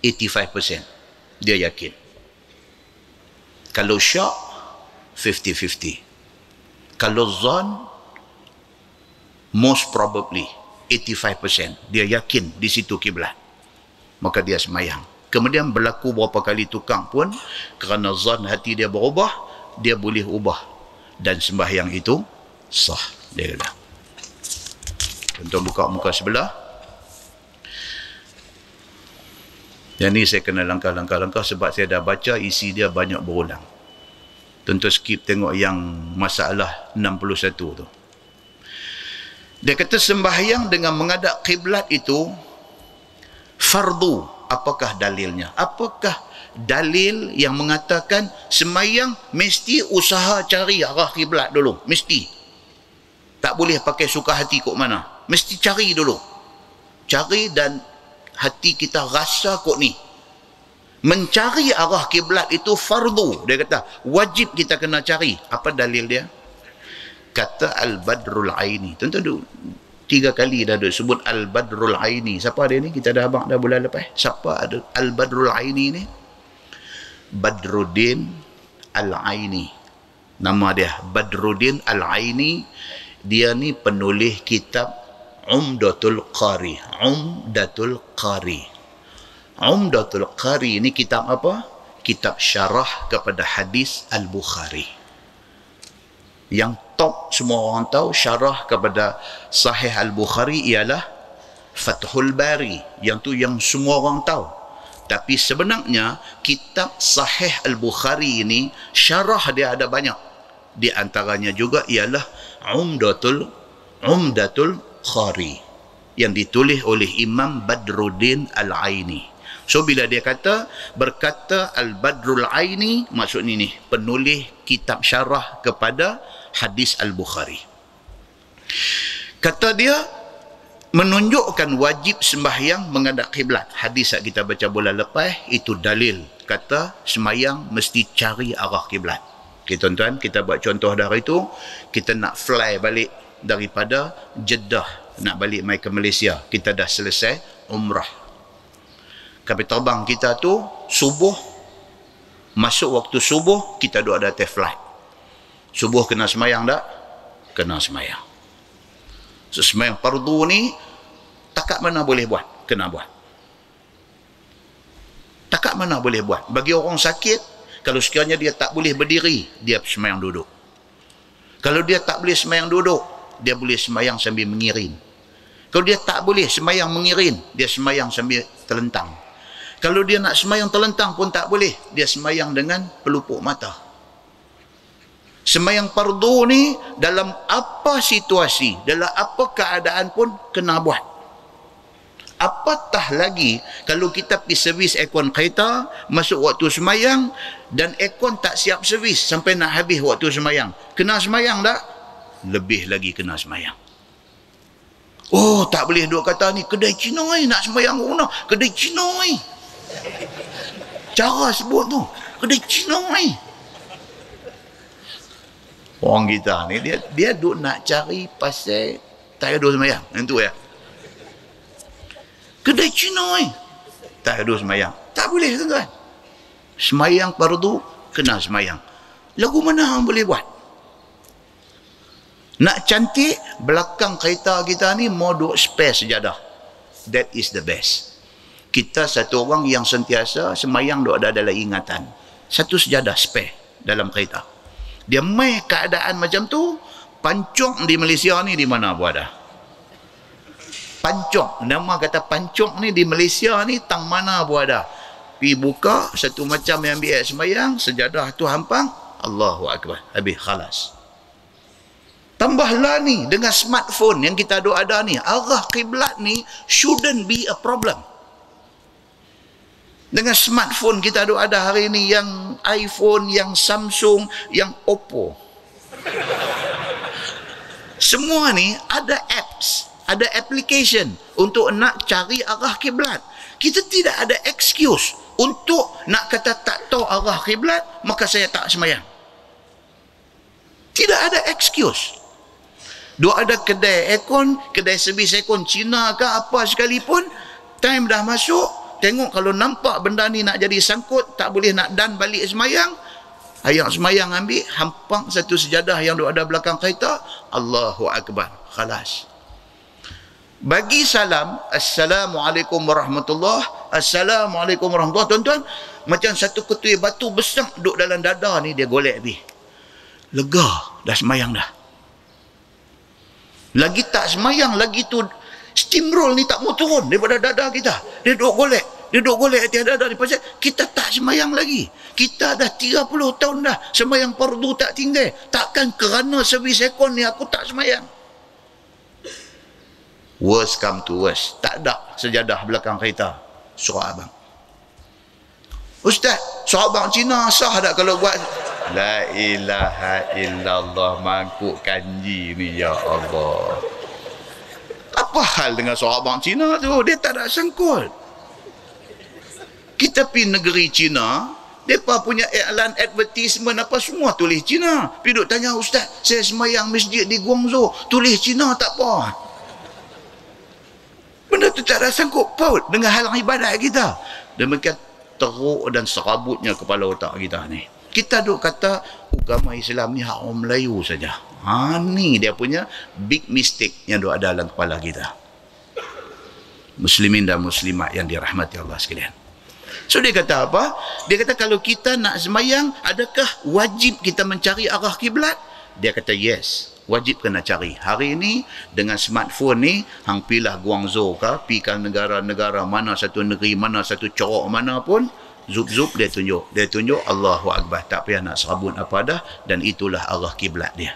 85%. Dia yakin. Kalau syak 50-50. Kalau zon most probably 85%, dia yakin di situ kiblat, maka dia semayang. Kemudian berlaku berapa kali tukang pun, kerana zon hati dia berubah, dia boleh ubah dan sembahyang itu sah. Dia kata. Tuan buka muka sebelah. Yang ni saya kena langkah-langkah sebab saya dah baca isi dia banyak berulang. Tuan skip tengok yang masalah 61 tu. Dia kata sembahyang dengan menghadap kiblat itu fardu. Apakah dalilnya? Apakah dalil yang mengatakan sembahyang mesti usaha cari arah kiblat dulu? Mesti. Tak boleh pakai suka hati kok mana. Mesti cari dulu. Cari dan hati kita rasa kok ni. Mencari arah kiblat itu fardu. Dia kata wajib kita kena cari. Apa dalil dia? Kata Al-Badrul Aini. Tentu 3 kali dah ada sebut Al-Badrul Aini. Siapa dia ni? Kita dah abang dah bulan lepas. Siapa ada Al-Badrul Aini ni? Badruddin Al-Aini. Nama dia Badruddin Al-Aini. Dia ni penulis kitab Umdatul Qari. Umdatul Qari. Umdatul Qari ni kitab apa? Kitab syarah kepada hadis Al-Bukhari. Yang top semua orang tahu syarah kepada Sahih Al-Bukhari ialah Fathul Bari. Yang tu yang semua orang tahu. Tapi sebenarnya kitab Sahih Al-Bukhari ini syarah dia ada banyak. Di antaranya juga ialah Umdatul Qari yang ditulis oleh Imam Badruddin Al-Aini. So bila dia kata berkata Al-Badrul Aini, maksud ni penulis kitab syarah kepada hadis Al-Bukhari. Kata dia menunjukkan wajib sembahyang menghadap kiblat. Hadis yang kita baca bulan lepas itu dalil. Kata sembahyang mesti cari arah kiblat. Okay, tuan-tuan, kita buat contoh dari itu. Kita nak fly balik daripada Jeddah, nak balik mai ke Malaysia. Kita dah selesai umrah. Kapal terbang kita tu subuh, masuk waktu subuh kita duduk ada flight. Subuh kena semayang tak? Kena semayang. So, semayang fardu ni takat mana boleh buat? Kena buat. Takat mana boleh buat? Bagi orang sakit, kalau sekiranya dia tak boleh berdiri, dia semayang duduk. Kalau dia tak boleh semayang duduk, dia boleh semayang sambil mengiring. Kalau dia tak boleh semayang mengiring, dia semayang sambil terlentang. Kalau dia nak semayang terlentang pun tak boleh, dia semayang dengan pelupuk mata. Semayang fardu ni dalam apa situasi, dalam apa keadaan pun kena buat. Apatah lagi kalau kita pergi servis aircon kereta, masuk waktu semayang dan aircon tak siap servis sampai nak habis waktu semayang. Kena semayang tak? Lebih lagi kena semayang. Oh, tak boleh duk kata ni kedai Cina nak sembahyang kat mana? Kedai Cina cara sebut tu kedai Cina orang kita ni dia duk nak cari pasal tak ada sembahyang. Yang tu ya. Kedai Cina tak ada sembahyang. Tak boleh tuan-tuan. Sembahyang fardu kena sembahyang. Lagu mana hang boleh buat? Nak cantik, belakang kereta kita ni mau duk spare sejadah. That is the best. Kita satu orang yang sentiasa sembahyang duk ada dalam ingatan. Satu sejadah spare dalam kereta. Dia mai keadaan macam tu, pancong di Malaysia ni di mana pun ada. Pancong, nama kata pancong ni di Malaysia ni tang mana pun ada. Pergi buka satu macam yang biar sembahyang, sejadah tu hampang, Allahu Akbar, habis khalas. Tambahlah ni dengan smartphone yang kita ada ni, arah kiblat ni shouldn't be a problem. Dengan smartphone kita ada hari ni, yang iPhone, yang Samsung, yang Oppo. Semua ni ada apps, ada application untuk nak cari arah kiblat. Kita tidak ada excuse untuk nak kata tak tahu arah kiblat, maka saya tak sembahyang. Tidak ada excuse. Dua ada kedai aircon, kedai servis aircon Cina ke apa sekalipun, time dah masuk, tengok kalau nampak benda ni nak jadi sangkut, tak boleh nak dan balik semayang, ayat semayang ambil, hampang satu sejadah yang ada belakang kereta, Allahu Akbar, khalas. Bagi salam, Assalamualaikum warahmatullahi, Assalamualaikum warahmatullahi, tuan-tuan, macam satu ketui batu besar duduk dalam dada ni, dia golek habis. Lega, dah semayang dah. Lagi tak semayang, lagi tu steamroll ni tak mau turun daripada dada kita. Dia duduk golek atas dada ni. Pasal kita tak semayang lagi. Kita dah 30 tahun dah semayang fardu tak tinggal. Takkan kerana servis aircon ni aku tak semayang. Worst come to worst, tak ada sejadah belakang kereta. Suruh abang, Ustaz, suruh abang Cina sah tak kalau buat? La ilaha illallah, mangkuk kanji ni, ya Allah. Apa hal dengan seorang abang Cina tu? Dia tak ada sangkut. Kita pergi negeri Cina, mereka punya iklan advertisement apa semua tulis Cina. Pergi duk tanya, Ustaz, saya semayang masjid di Guangzhou, tulis Cina tak apa. Benda tu tak ada sangkut paut dengan hal ibadat kita. Demikian teruk dan serabutnya kepala otak kita ni. Kita duk kata agama Islam ni hak orang Melayu saja. Ni dia punya big mistake yang duk ada dalam kepala kita. Muslimin dan muslimat yang dirahmati Allah sekalian. So dia kata apa? Dia kata kalau kita nak semayang, adakah wajib kita mencari arah kiblat? Dia kata yes, wajib kena cari. Hari ini dengan smartphone ni, hang pilah Guangzhou ke, pi ke negara-negara mana, satu negeri mana, satu corok mana pun, zup-zup dia tunjuk Allahu Akbar, tak payah nak serabut apa dah, dan itulah arah kiblat dia.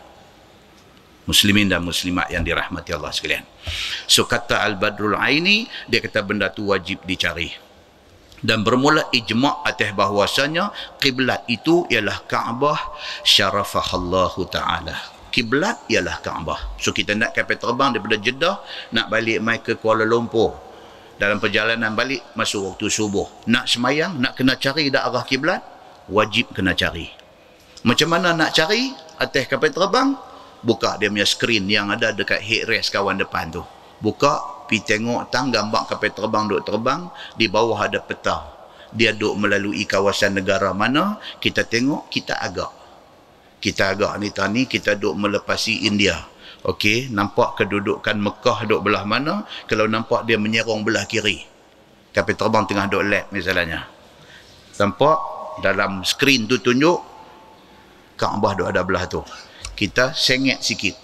Muslimin dan muslimat yang dirahmati Allah sekalian. So kata Al-Badrul Aini, dia kata benda tu wajib dicari. Dan bermula ijma' atas bahwasanya kiblat itu ialah Kaabah syarafahallahu ta'ala. Kiblat ialah Kaabah. So kita nak kapal terbang daripada Jeddah, nak balik mai ke Kuala Lumpur. Dalam perjalanan balik, masuk waktu subuh. Nak semayang, nak kena cari dah arah kiblat, wajib kena cari. Macam mana nak cari atas kapal terbang? Buka dia punya skrin yang ada dekat headrest kawan depan tu. Buka, pergi tengok tang gambar kapal terbang duk terbang, di bawah ada peta. Dia duk melalui kawasan negara mana, kita tengok, kita agak. Kita agak ni tani, kita duk melepasi India. Okey, nampak kedudukan Mekah duk belah mana? Kalau nampak dia menyerong belah kiri, kapal terbang tengah duk lap misalnya. Nampak dalam skrin tu tunjuk Kaabah duk ada belah tu. Kita sengit sikit.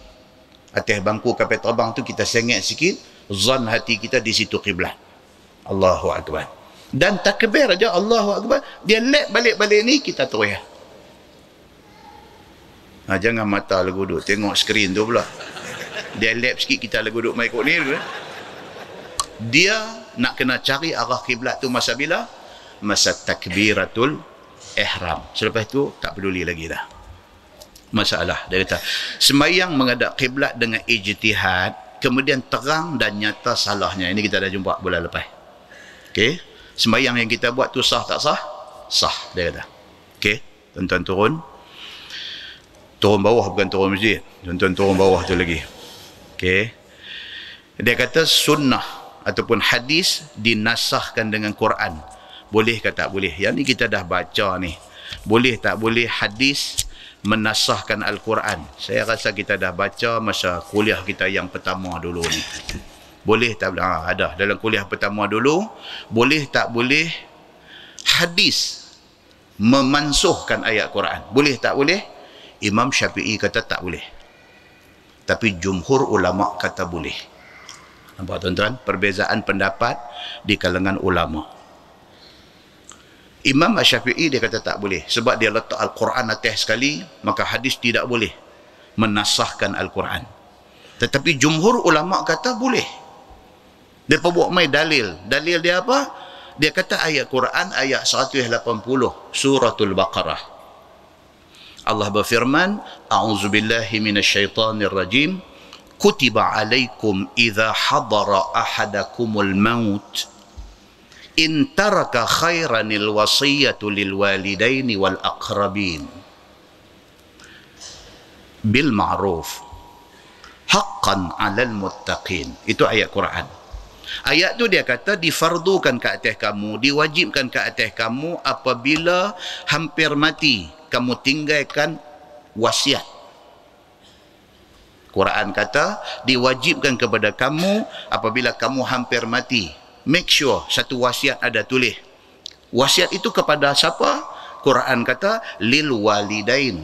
Atas bangku kapal terbang tu kita sengit sikit, zon hati kita di situ kiblat. Allahu Akbar. Dan takbir aja Allahu Akbar, dia lap balik-balik ni kita terus. Jangan mata lagu duk tengok skrin tu pula. Dia lap sikit, kita lagu duk mai kot ni. Dia nak kena cari arah kiblat tu masa bila? Masa takbiratul ihram. Selepas tu tak peduli lagi dah. Masalah dia kata sembahyang menghadap kiblat dengan ijtihad kemudian terang dan nyata salahnya. Ini kita dah jumpa bulan lepas. Okey, sembahyang yang kita buat tu sah tak sah? Sah, dia kata. Okey, tuan-tuan turun bawah, bukan turun masjid, tuan-tuan turun bawah tu lagi. Okey, dia kata sunnah ataupun hadis dinasahkan dengan Quran. Boleh ke tak boleh? Yang ni kita dah baca ni. Boleh tak boleh hadis menasahkan Al-Quran? Saya rasa kita dah baca masa kuliah kita yang pertama dulu ni. Boleh tak boleh? Ada dalam kuliah pertama dulu. Boleh tak boleh hadis memansuhkan ayat Quran? Boleh tak boleh? Imam Syafi'i kata tak boleh, tapi jumhur ulama kata boleh. Nampak tuan-tuan perbezaan pendapat di kalangan ulama. Imam Syafi'i dia kata tak boleh sebab dia letak Al-Quran atas sekali, maka hadis tidak boleh menasahkan Al-Quran. Tetapi jumhur ulama kata boleh. Dia buat mai dalil. Dalil dia apa? Dia kata ayat Quran ayat 180 suratul Baqarah. Allah berfirman, a'udzubillahi minasyaitonir rajim, kutiba alaikum idza hadara ahadakumul maut in taraka khairanil wasiyatu lil walidaini wal aqrabin bil ma'ruf haqqan 'alal muttaqin. Itu ayat Quran. Ayat tu dia kata difardukan ke atas kamu, diwajibkan ke atas kamu apabila hampir mati kamu tinggalkan wasiat. Quran kata diwajibkan kepada kamu apabila kamu hampir mati, make sure satu wasiat ada tulis. Wasiat itu kepada siapa? Quran kata lil walidain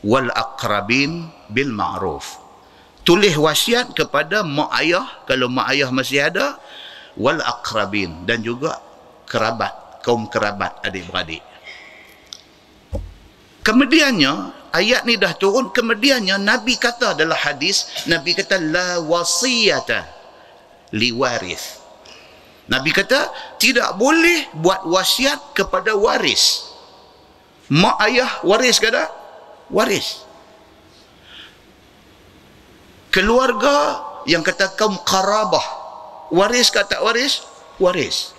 wal aqrabin bil ma'ruf. Tulis wasiat kepada mak ayah kalau mak ayah masih ada, wal aqrabin, dan juga kerabat, kaum kerabat adik-beradik. Kemudiannya ayat ni dah turun, kemudiannya Nabi kata dalam hadis, Nabi kata la wasiyata liwaris. Nabi kata tidak boleh buat wasiat kepada waris. Mak ayah waris ke tak? Waris. Keluarga yang kata kaum qarabah waris ke tak waris? Waris.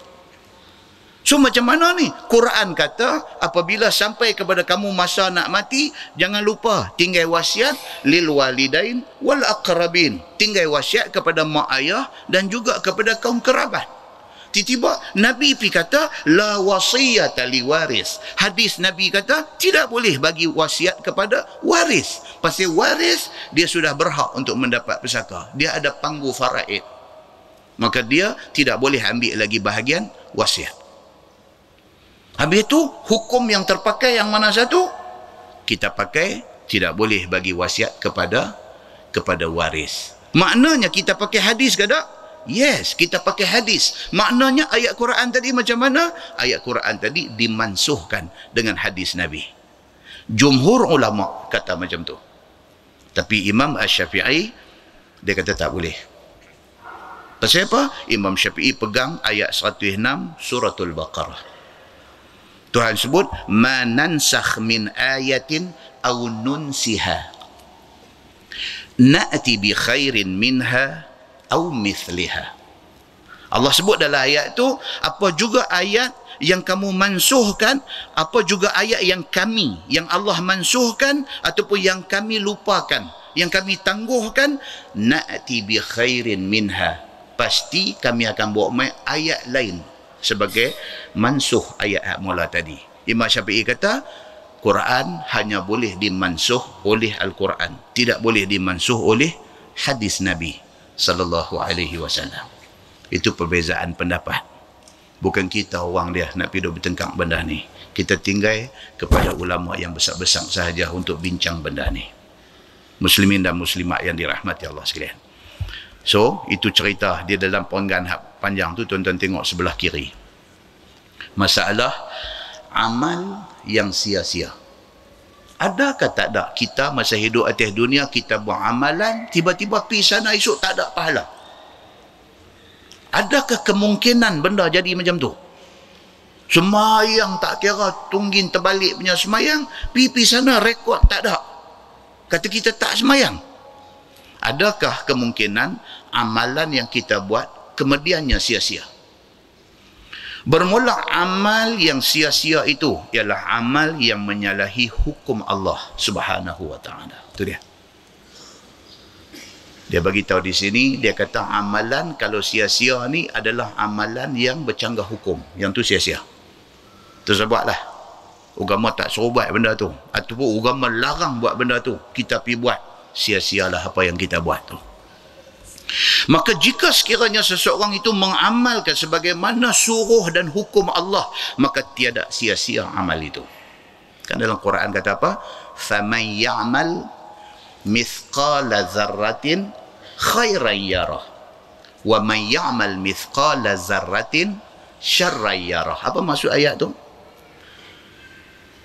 So macam mana ni? Quran kata apabila sampai kepada kamu masa nak mati, jangan lupa tinggal wasiat lil walidain wal aqrabin. Tinggal wasiat kepada mak ayah dan juga kepada kaum kerabat. Tiba-tiba Nabi pergi kata la wasiyata liwaris. Hadis Nabi kata tidak boleh bagi wasiat kepada waris. Pasal waris dia sudah berhak untuk mendapat pusaka. Dia ada panggu faraid. Maka dia tidak boleh ambil lagi bahagian wasiat. Habis itu hukum yang terpakai yang mana satu? Kita pakai tidak boleh bagi wasiat kepada waris. Maknanya kita pakai hadis ke tak? Yes, kita pakai hadis. Maknanya ayat Quran tadi macam mana? Ayat Quran tadi dimansuhkan dengan hadis Nabi. Jumhur ulama kata macam tu. Tapi Imam Syafi'i dia kata tak boleh. Pasal apa? Imam Syafi'i pegang ayat 106 suratul Baqarah. Tuhan sebut ma nansakh min ayatin aw nunsiha na'ti bi khairin minha aw mithliha. Allah sebut dalam ayat tu, apa juga ayat yang kamu mansuhkan, apa juga ayat yang Allah mansuhkan ataupun yang kami lupakan, yang kami tangguhkan, na'ti bi khairin minha, pasti kami akan bawa mai ayat lain sebagai mansuh ayat mula tadi. Imam Syafi'i kata Quran hanya boleh dimansuh oleh Al-Quran, tidak boleh dimansuh oleh hadis Nabi sallallahu alaihi wasallam. Itu perbezaan pendapat. Bukan kita orang dia nak pergi bertengkar benda ni. Kita tinggal kepada ulama yang besar-besar sahaja untuk bincang benda ni. Muslimin dan muslimat yang dirahmati Allah sekalian. So, itu cerita dia dalam perenggan panjang tu, tuan-tuan tengok sebelah kiri. Masalah amal yang sia-sia. Adakah tak ada kita masa hidup atas dunia kita buat amalan, tiba-tiba pergi sana esok tak ada pahala? Adakah kemungkinan benda jadi macam tu? Semayang tak kira tunggin terbalik punya semayang, pergi sana rekod tak ada. Kata kita tak semayang. Adakah kemungkinan amalan yang kita buat kemudiannya sia-sia. Bermula amal yang sia-sia itu ialah amal yang menyalahi hukum Allah Subhanahu wa taala. Itu dia. Dia bagi tahu di sini, dia kata amalan kalau sia-sia ni adalah amalan yang bercanggah hukum. Yang tu sia-sia. Tu sebablah agama tak suruh buat benda tu, ataupun agama larang buat benda tu, kita pergi buat, sia-sialah apa yang kita buat tu. Maka jika sekiranya seseorang itu mengamalkan sebagaimana suruh dan hukum Allah, maka tiada sia-sia amal itu. Kan dalam Quran kata apa? Faman ya'mal mithqala dzarratin khairan yarah wa man ya'mal mithqala dzarratin syarran yarah. Apa maksud ayat tu?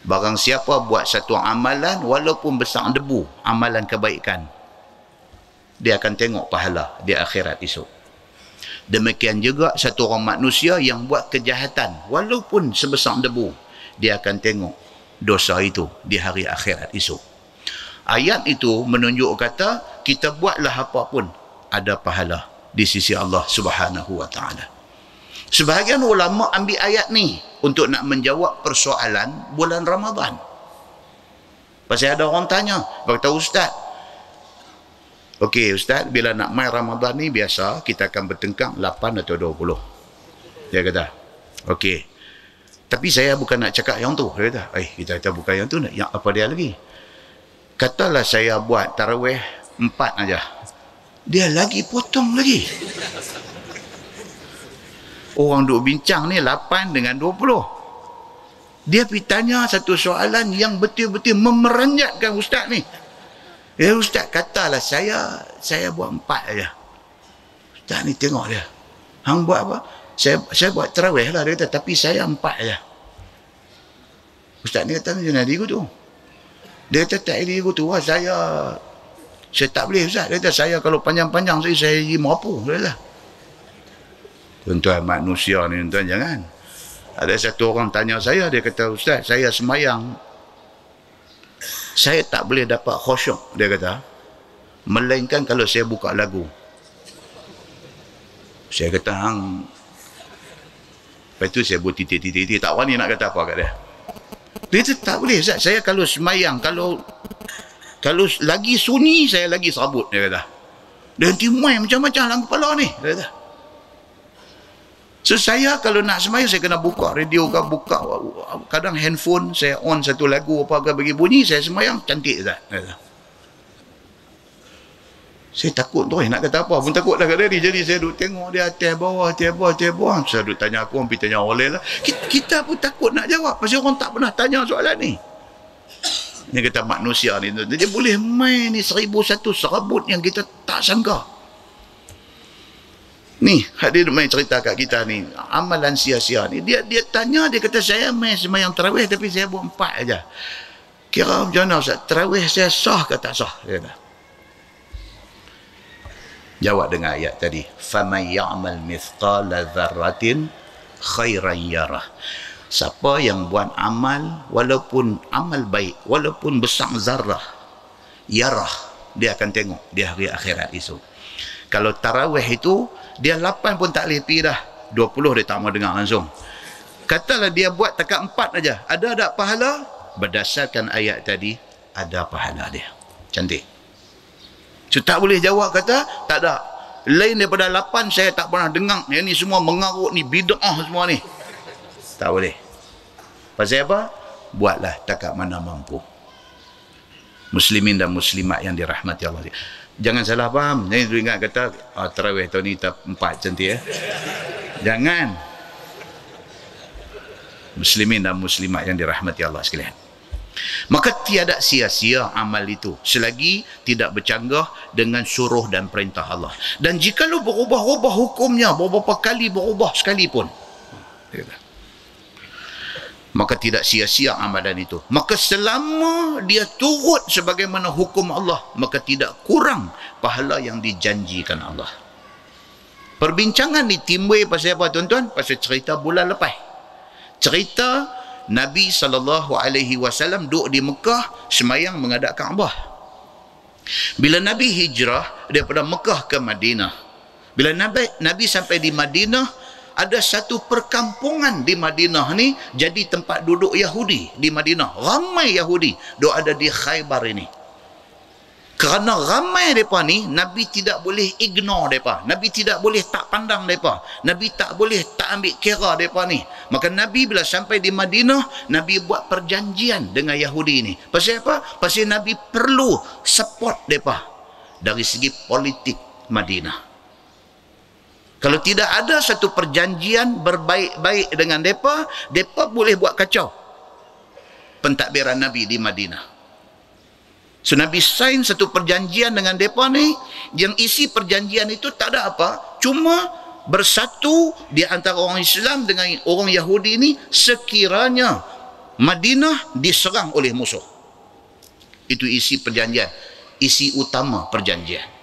Barang siapa buat satu amalan walaupun besar debu, amalan kebaikan, dia akan tengok pahala di akhirat esok. Demikian juga satu orang manusia yang buat kejahatan walaupun sebesar debu, dia akan tengok dosa itu di hari akhirat esok. Ayat itu menunjuk kata kita buatlah apa pun ada pahala di sisi Allah Subhanahu wa taala. Sebahagian ulama ambil ayat ni untuk nak menjawab persoalan bulan Ramadan. Pasal ada orang tanya, kata ustaz, okey ustaz, bila nak mai Ramadan ni biasa kita akan bertengkang 8 atau 20. Dia kata, okey. Tapi saya bukan nak cakap yang tu. Dia kata, kita kata bukan yang tu, yang apa dia lagi? Katalah saya buat tarawih 4 aja. Dia lagi potong lagi. Orang duk bincang ni 8 dengan 20. Dia pergi tanya satu soalan yang betul-betul memeranjatkan ustaz ni. Ya ustaz, katalah saya buat 4 aja. Ustaz ni tengok dia. Hang buat apa? Saya buat tarawih lah, dia kata, tapi saya 4 aja. Ustaz ni kata, macam mana diri tu? Dia kata, tak diri tu, saya tak boleh ustaz. Dia kata, saya kalau panjang-panjang saya jadi merapu. Dia kata, tuan-tuan manusia ni, tuan jangan. Ada satu orang tanya saya, dia kata, ustaz, saya semayang, saya tak boleh dapat khusyuk, dia kata, melainkan kalau saya buka lagu. Saya kata, hang, lepas tu saya buat titik-titik, tak wani nak kata apa kat dia. Dia kata, tak boleh ustaz, saya kalau semayang, kalau lagi sunyi, saya lagi serabut, dia kata. Dia nanti main macam-macam dalam kepala ni, dia kata. So saya kalau nak semayang, saya kena buka radio ke, buka kadang handphone, saya on satu lagu apa ke bagi bunyi, saya semayang cantik Ustaz. Saya takut tu, nak kata apa pun takut dah kat dia. Jadi saya duduk tengok dia atas bawah. Saya duduk tanya aku, hampir tanya orang lain lah. Kita pun takut nak jawab, pasal orang tak pernah tanya soalan ni. Dia kata manusia ni, dia boleh main ni 1001 serabut yang kita tak sangka. Ni, hadir main cerita kat kita ni, amalan sia-sia ni. Dia tanya, dia kata, saya main semayang tarawih tapi saya buat 4 aja. Kira macam mana Ustaz? Tarawih saya sah ke tak sah? Dia kata. Jawab dengan ayat tadi. فَمَنْ يَعْمَلْ مِثْقَالَ ذَرَّةٍ خَيْرًا يَرَهُ. Siapa yang buat amal, walaupun amal baik, walaupun besar zarah, yarah, dia akan tengok di hari akhirat esok. Kalau tarawih itu, dia 8 pun tak boleh pergi dah. 20 dia tak mau dengar langsung. Katalah dia buat takat 4 aja. Ada tak pahala? Berdasarkan ayat tadi, ada pahala dia. Cantik. So, tak boleh jawab kata, tak ada. Lain daripada 8, saya tak pernah dengar. Yang ni semua mengarut ni, bid'ah semua ni. Tak boleh. Pasal apa? Buatlah takat mana mampu. Muslimin dan muslimat yang dirahmati Allah. Jangan salah faham. Jangan ingat kata, tarawih tahun ni 4 cantik. Jangan. Muslimin dan muslimat yang dirahmati Allah sekalian. Maka tiada sia-sia amal itu selagi tidak bercanggah dengan suruh dan perintah Allah. Dan jikalau berubah-ubah hukumnya, beberapa kali berubah sekalipun, maka tidak sia-sia amalan itu. Maka selama dia turut sebagaimana hukum Allah, maka tidak kurang pahala yang dijanjikan Allah. Perbincangan ni timbul pasal apa tuan-tuan? Pasal cerita bulan lepas. Cerita Nabi SAW duduk di Mekah semayang menghadap Kaabah. Bila Nabi hijrah daripada Mekah ke Madinah, Bila Nabi sampai di Madinah, ada satu perkampungan di Madinah ni jadi tempat duduk Yahudi di Madinah. Ramai Yahudi duk ada di Khaybar ini. Kerana ramai mereka ni, Nabi tidak boleh ignore mereka. Nabi tidak boleh tak pandang mereka. Nabi tak boleh tak ambil kira mereka ni. Maka Nabi bila sampai di Madinah, Nabi buat perjanjian dengan Yahudi ni. Pasal apa? Pasal Nabi perlu support mereka dari segi politik Madinah. Kalau tidak ada satu perjanjian berbaik-baik dengan mereka, mereka boleh buat kacau pentadbiran Nabi di Madinah. So Nabi sign satu perjanjian dengan mereka ni, yang isi perjanjian itu tak ada apa, cuma bersatu di antara orang Islam dengan orang Yahudi ni sekiranya Madinah diserang oleh musuh. Itu isi perjanjian, isi utama perjanjian.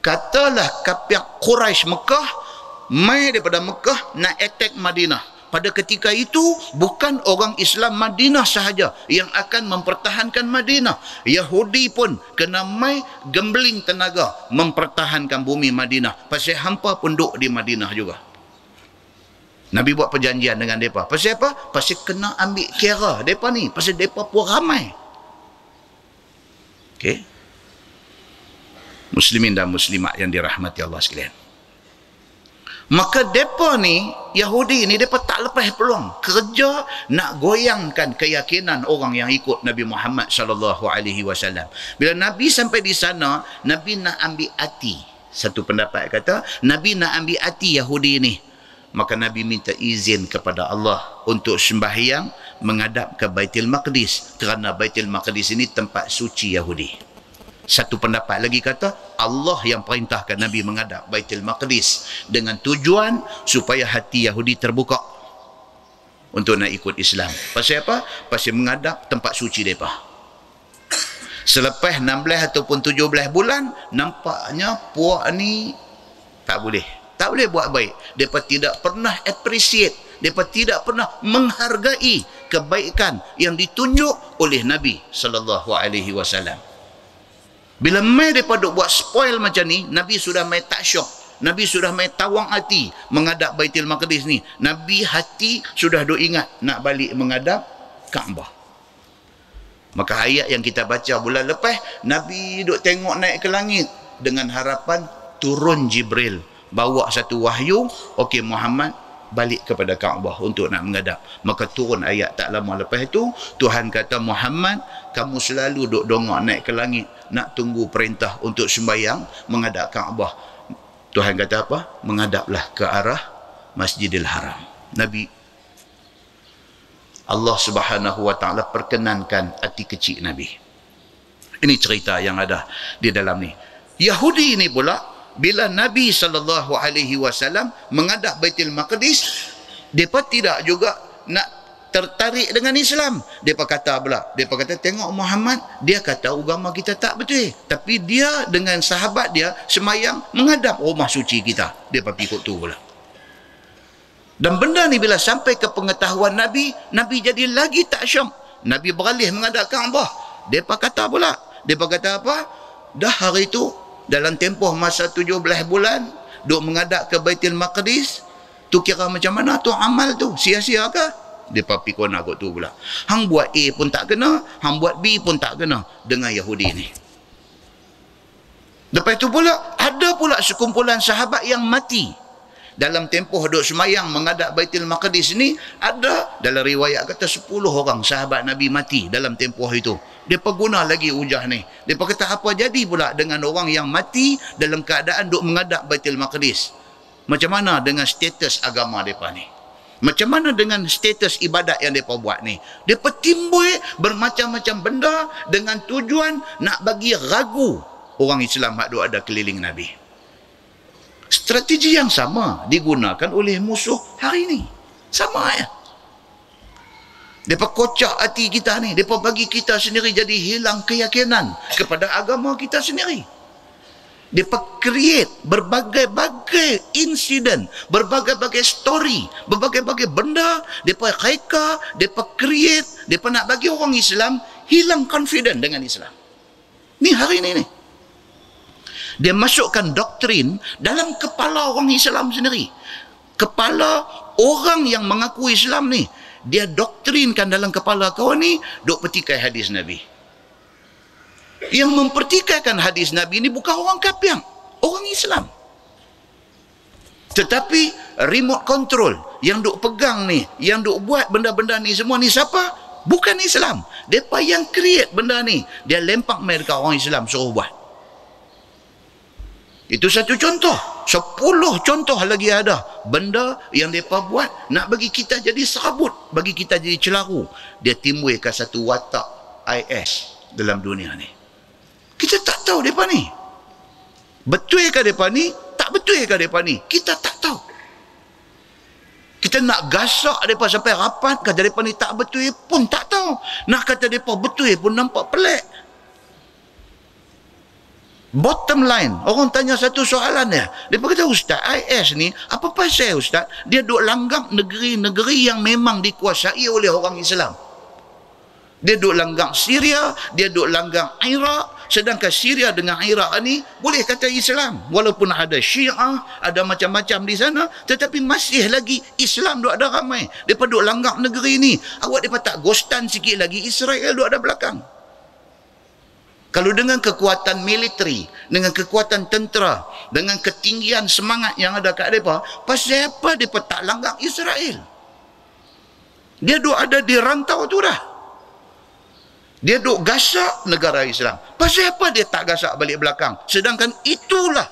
Katalah kapiak Quraisy Mekah mai daripada Mekah nak attack Madinah. Pada ketika itu bukan orang Islam Madinah sahaja yang akan mempertahankan Madinah. Yahudi pun kena mai gembling tenaga mempertahankan bumi Madinah. Pasal hampa pun duduk di Madinah juga. Nabi buat perjanjian dengan mereka. Pasal apa? Pasal kena ambil kira mereka ni. Pasal mereka pun ramai. Okey. Muslimin dan muslimat yang dirahmati Allah sekalian. Maka mereka ni, Yahudi ni, mereka tak lepas peluang kerja nak goyangkan keyakinan orang yang ikut Nabi Muhammad SAW. Bila Nabi sampai di sana, Nabi nak ambil hati. Satu pendapat kata, Nabi nak ambil hati Yahudi ni. Maka Nabi minta izin kepada Allah untuk sembahyang menghadap ke Baitul Maqdis. Kerana Baitul Maqdis ini tempat suci Yahudi. Satu pendapat lagi kata, Allah yang perintahkan Nabi menghadap Baitul Maqdis dengan tujuan supaya hati Yahudi terbuka untuk nak ikut Islam. Pasal apa? Pasal menghadap tempat suci mereka. Selepas 16 ataupun 17 bulan, nampaknya puak ni tak boleh buat baik. Mereka tidak pernah appreciate, mereka tidak pernah menghargai kebaikan yang ditunjuk oleh Nabi SAW. Bila mai mereka duk buat spoil macam ni, Nabi sudah mai tak syok. Nabi sudah mai tawang hati menghadap Baitul Maqdis ni. Nabi hati sudah duk ingat nak balik menghadap Kaabah. Maka ayat yang kita baca bulan lepas, Nabi duk tengok naik ke langit dengan harapan turun Jibril bawa satu wahyu, okey Muhammad balik kepada Kaabah untuk nak menghadap. Maka turun ayat tak lama lepas itu, Tuhan kata, Muhammad, kamu selalu duk dongak naik ke langit nak tunggu perintah untuk sembahyang menghadap Kaabah. Tuhan kata apa? Menghadaplah ke arah Masjidil Haram. Nabi, Allah Subhanahu wa taala perkenankan hati kecil Nabi. Ini cerita yang ada di dalam ni. Yahudi ini pula, bila Nabi SAW menghadap Baitul Maqdis, mereka tidak juga nak tertarik dengan Islam. Mereka kata pula, mereka kata, tengok Muhammad, dia kata agama kita tak betul, tapi dia dengan sahabat dia semayang menghadap rumah suci kita. Mereka ikut tu pula. Dan benda ni bila sampai ke pengetahuan Nabi, Nabi jadi lagi tak syok. Nabi beralih menghadap Kaabah. Mereka kata pula, mereka kata apa? Dah hari itu, dalam tempoh masa 17 bulan duk menghadap ke Baitul Maqdis, tu kira macam mana tu amal tu? Sia-sia ke? Dia papi kona kot tu pula. Hang buat A pun tak kena, hang buat B pun tak kena dengan Yahudi ni. Lepas tu pula ada pula sekumpulan sahabat yang mati dalam tempoh duk semayang menghadap Baitul Maqdis ni. Ada dalam riwayat kata 10 orang sahabat Nabi mati dalam tempoh itu. Mereka guna lagi hujah ni. Mereka kata apa jadi pula dengan orang yang mati dalam keadaan duk menghadap Baitul Maqdis? Macam mana dengan status agama mereka ni? Macam mana dengan status ibadat yang mereka buat ni? Mereka timbul bermacam-macam benda dengan tujuan nak bagi ragu orang Islam yang duk ada keliling Nabi. Strategi yang sama digunakan oleh musuh hari ini. Sama ya. Mereka kocak hati kita ni. Mereka bagi kita sendiri jadi hilang keyakinan kepada agama kita sendiri. Mereka create berbagai-bagai insiden, berbagai-bagai story, berbagai-bagai benda. Mereka reka, mereka create, mereka nak bagi orang Islam hilang confident dengan Islam. Ni hari ini ni. Dia masukkan doktrin dalam kepala orang Islam sendiri. Kepala orang yang mengaku Islam ni, dia doktrinkan dalam kepala kau ni, duk petikai hadis Nabi. Yang mempertikaikan hadis Nabi ni bukan orang kafir, orang Islam. Tetapi remote control yang duk pegang ni, yang duk buat benda-benda ni semua ni siapa? Bukan Islam. Mereka yang create benda ni, dia lempak main dekat orang Islam suruh buat. Itu satu contoh. 10 contoh lagi ada benda yang mereka buat nak bagi kita jadi serabut, bagi kita jadi celaru. Dia timbulkan satu watak IS dalam dunia ni. Kita tak tahu mereka ni betul ke mereka ni, tak betul ke mereka ni, kita tak tahu. Kita nak gasak mereka sampai rapat, kata mereka ni tak betul pun tak tahu, nak kata mereka betul pun nampak pelik. Bottom line, orang tanya satu soalan dia. Mereka kata, Ustaz, IS ni, apa pasal Ustaz? Dia duk langgam negeri-negeri yang memang dikuasai oleh orang Islam. Dia duk langgam Syria, dia duk langgam Iraq. Sedangkan Syria dengan Iraq ni, boleh kata Islam. Walaupun ada Syiah, ada macam-macam di sana, tetapi masih lagi Islam duk ada ramai. Mereka duk langgam negeri ni. Awak mereka tak ghostan sikit lagi, Israel duk ada belakang. Kalau dengan kekuatan militeri, dengan kekuatan tentera, dengan ketinggian semangat yang ada kat mereka, pasal apa mereka tak langgar Israel? Dia duk ada di rantau tu dah. Dia duk gasak negara Islam. Pasal apa dia tak gasak balik belakang? Sedangkan itulah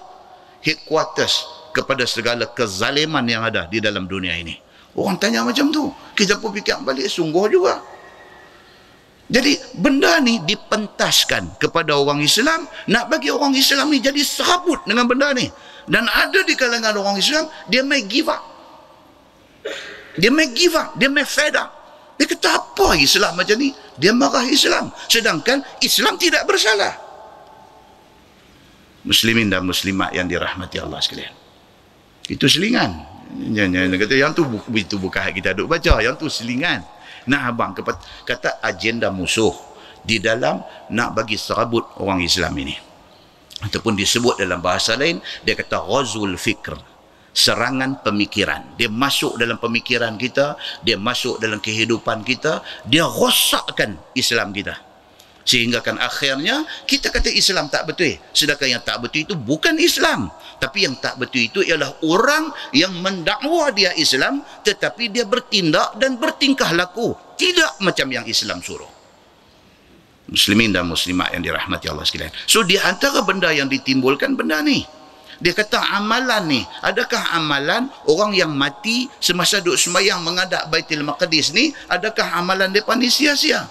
headquarters kepada segala kezaliman yang ada di dalam dunia ini. Orang tanya macam tu. Kita pun fikir balik, sungguh juga. Jadi benda ni dipentaskan kepada orang Islam, nak bagi orang Islam ni jadi serabut dengan benda ni. Dan ada di kalangan orang Islam, dia may give up. Dia may give up, dia may fed up. Dia kata apa Islam macam ni? Dia marah Islam. Sedangkan Islam tidak bersalah. Muslimin dan muslimat yang dirahmati Allah sekalian. Itu selingan. Dia kata yang tu itu bukan hak kita duk baca, yang tu selingan. Nak abang kata agenda musuh di dalam nak bagi serabut orang Islam ini, ataupun disebut dalam bahasa lain, dia kata ghazul fikr, serangan pemikiran. Dia masuk dalam pemikiran kita, dia masuk dalam kehidupan kita, dia rosakkan Islam kita, sehingga kan akhirnya kita kata Islam tak betul, sedangkan yang tak betul itu bukan Islam. Tapi yang tak betul itu ialah orang yang mendakwa dia Islam, tetapi dia bertindak dan bertingkah laku tidak macam yang Islam suruh. Muslimin dan muslimat yang dirahmati Allah sekalian. So di antara benda yang ditimbulkan benda ni, dia kata amalan ni, adakah amalan orang yang mati semasa duduk sembahyang menghadap Baitul Maqdis ni, adakah amalan mereka ni sia-sia?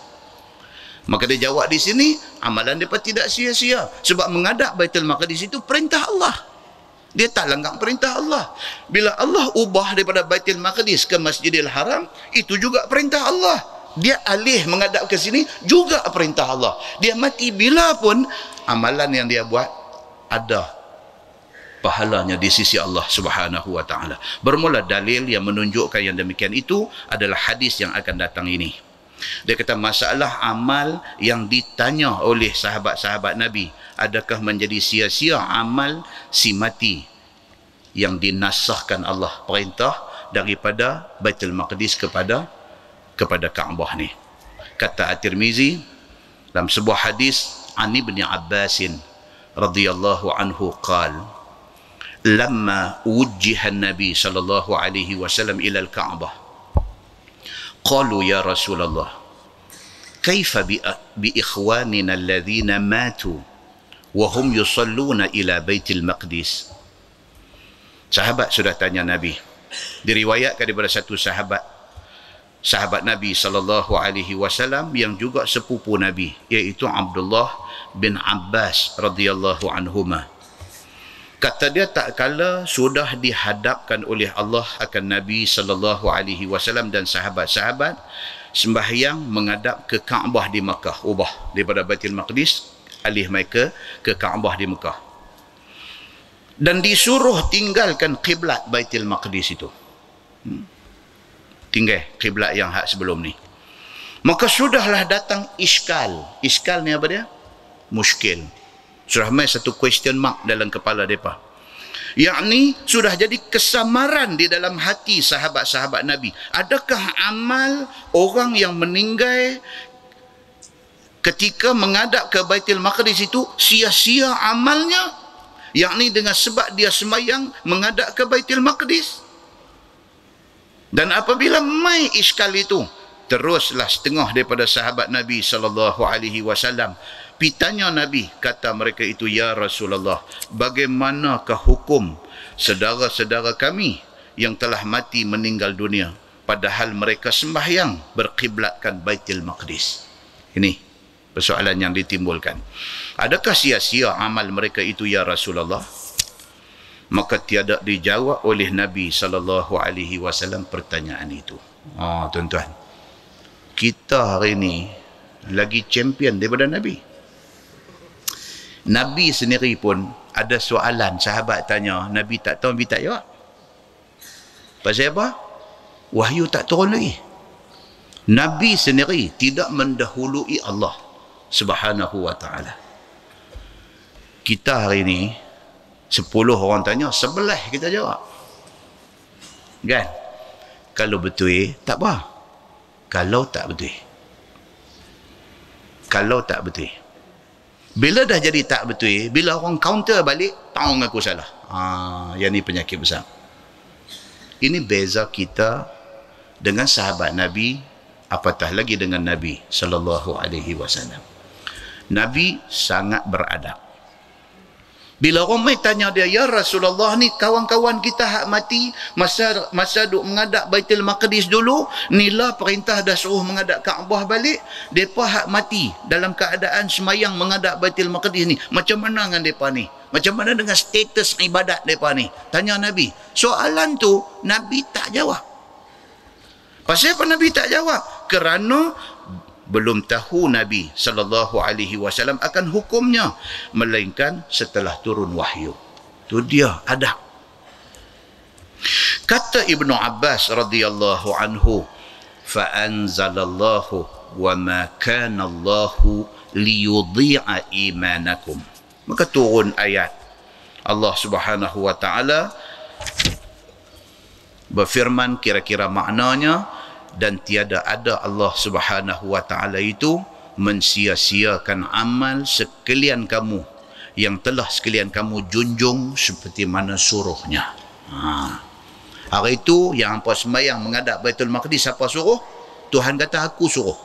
Maka dia jawab di sini, amalan mereka tidak sia-sia. Sebab menghadap Baitul Maqdis itu perintah Allah. Dia tak langgar perintah Allah. Bila Allah ubah daripada Baitul Maqdis ke Masjidil Haram, itu juga perintah Allah. Dia alih menghadap ke sini, juga perintah Allah. Dia mati bila pun, amalan yang dia buat ada pahalanya di sisi Allah Subhanahu wa taala. Bermula dalil yang menunjukkan yang demikian itu adalah hadis yang akan datang ini. Dia kata masalah amal yang ditanya oleh sahabat-sahabat Nabi, adakah menjadi sia-sia amal si mati yang dinasahkan Allah perintah daripada Baitul Maqdis kepada Kaabah ni. Kata At-Tirmizi dalam sebuah hadis, an Ibn Abbas radhiyallahu anhu qala, lamma wujjiha an-nabi sallallahu alaihi wasallam ila al-Ka'bah, qalu ya Rasulullah, kaifa bi ikhwanina alladhina matu wa hum yusalluna ila Baitul Maqdis. Sahabat sudah tanya Nabi. Diriwayatkan daripada satu sahabat Nabi sallallahu alaihi wasallam yang juga sepupu Nabi, iaitu Abdullah bin Abbas radhiyallahu anhuma. Kata dia, tak kala sudah dihadapkan oleh Allah akan Nabi sallallahu alaihi wasallam dan sahabat-sahabat sembahyang menghadap ke Kaabah di Makkah, ubah daripada Baitul Maqdis alih mai ke Kaabah di Makkah, dan disuruh tinggalkan kiblat Baitul Maqdis itu. Tinggal kiblat yang hak sebelum ni. Maka sudahlah datang iskal. Iskal ni apa dia? Muskil. Sudah mai satu question mark dalam kepala mereka. Yakni sudah jadi kesamaran di dalam hati sahabat-sahabat Nabi. Adakah amal orang yang meninggal ketika menghadap ke Baitul Maqdis itu sia-sia amalnya? Yakni dengan sebab dia semayang menghadap ke Baitul Maqdis. Dan apabila mai iskal itu, teruslah setengah daripada sahabat Nabi SAW pitanya Nabi, kata mereka itu, ya Rasulullah, bagaimanakah hukum saudara-saudara kami yang telah mati meninggal dunia padahal mereka sembahyang berkiblatkan Baitul Maqdis? Ini persoalan yang ditimbulkan. Adakah sia-sia amal mereka itu ya Rasulullah? Maka tiada dijawab oleh Nabi SAW pertanyaan itu. Tuan-tuan, kita hari ini lagi champion daripada Nabi. Nabi sendiri pun ada soalan, sahabat tanya, Nabi tak tahu, Nabi tak jawab. Pasal apa? Wahyu tak turun lagi. Nabi sendiri tidak mendahului Allah Subhanahu wa ta'ala. Kita hari ini 10 orang tanya, 11 kita jawab. Kan? Kalau betul, tak apa. Kalau tak betul. Kalau tak betul. Bila dah jadi tak betul, bila orang counter balik, tahu aku salah. Yang ni penyakit besar. Ini beza kita dengan sahabat Nabi, apatah lagi dengan Nabi SAW. Nabi sangat beradab. Bila orang mai tanya dia, ya Rasulullah, ni kawan-kawan kita hak mati masa duk menghadap Baitul Maqdis dulu, nilah perintah dah suruh menghadap Kaabah balik, depa hak mati dalam keadaan semayang menghadap Baitul Maqdis ni, macam mana dengan depa ni? Macam mana dengan status ibadat depa ni? Tanya Nabi. Soalan tu Nabi tak jawab. Pasal apa Nabi tak jawab? Kerana belum tahu Nabi SAW akan hukumnya, melainkan setelah turun wahyu. Itu dia adab. Kata Ibnu Abbas radhiyallahu anhu, fa anzalallahu wa ma kana Allahu liyudhi'a imanakum. Maka turun ayat Allah Subhanahu wa taala berfirman, kira-kira maknanya, dan tiada ada Allah Subhanahu wa ta'ala itu mensia-siakan amal sekalian kamu yang telah sekalian kamu junjung seperti mana suruhnya. Hari itu yang hampa sembahyang menghadap Baitul Maqdis, siapa suruh? Tuhan kata, aku suruh.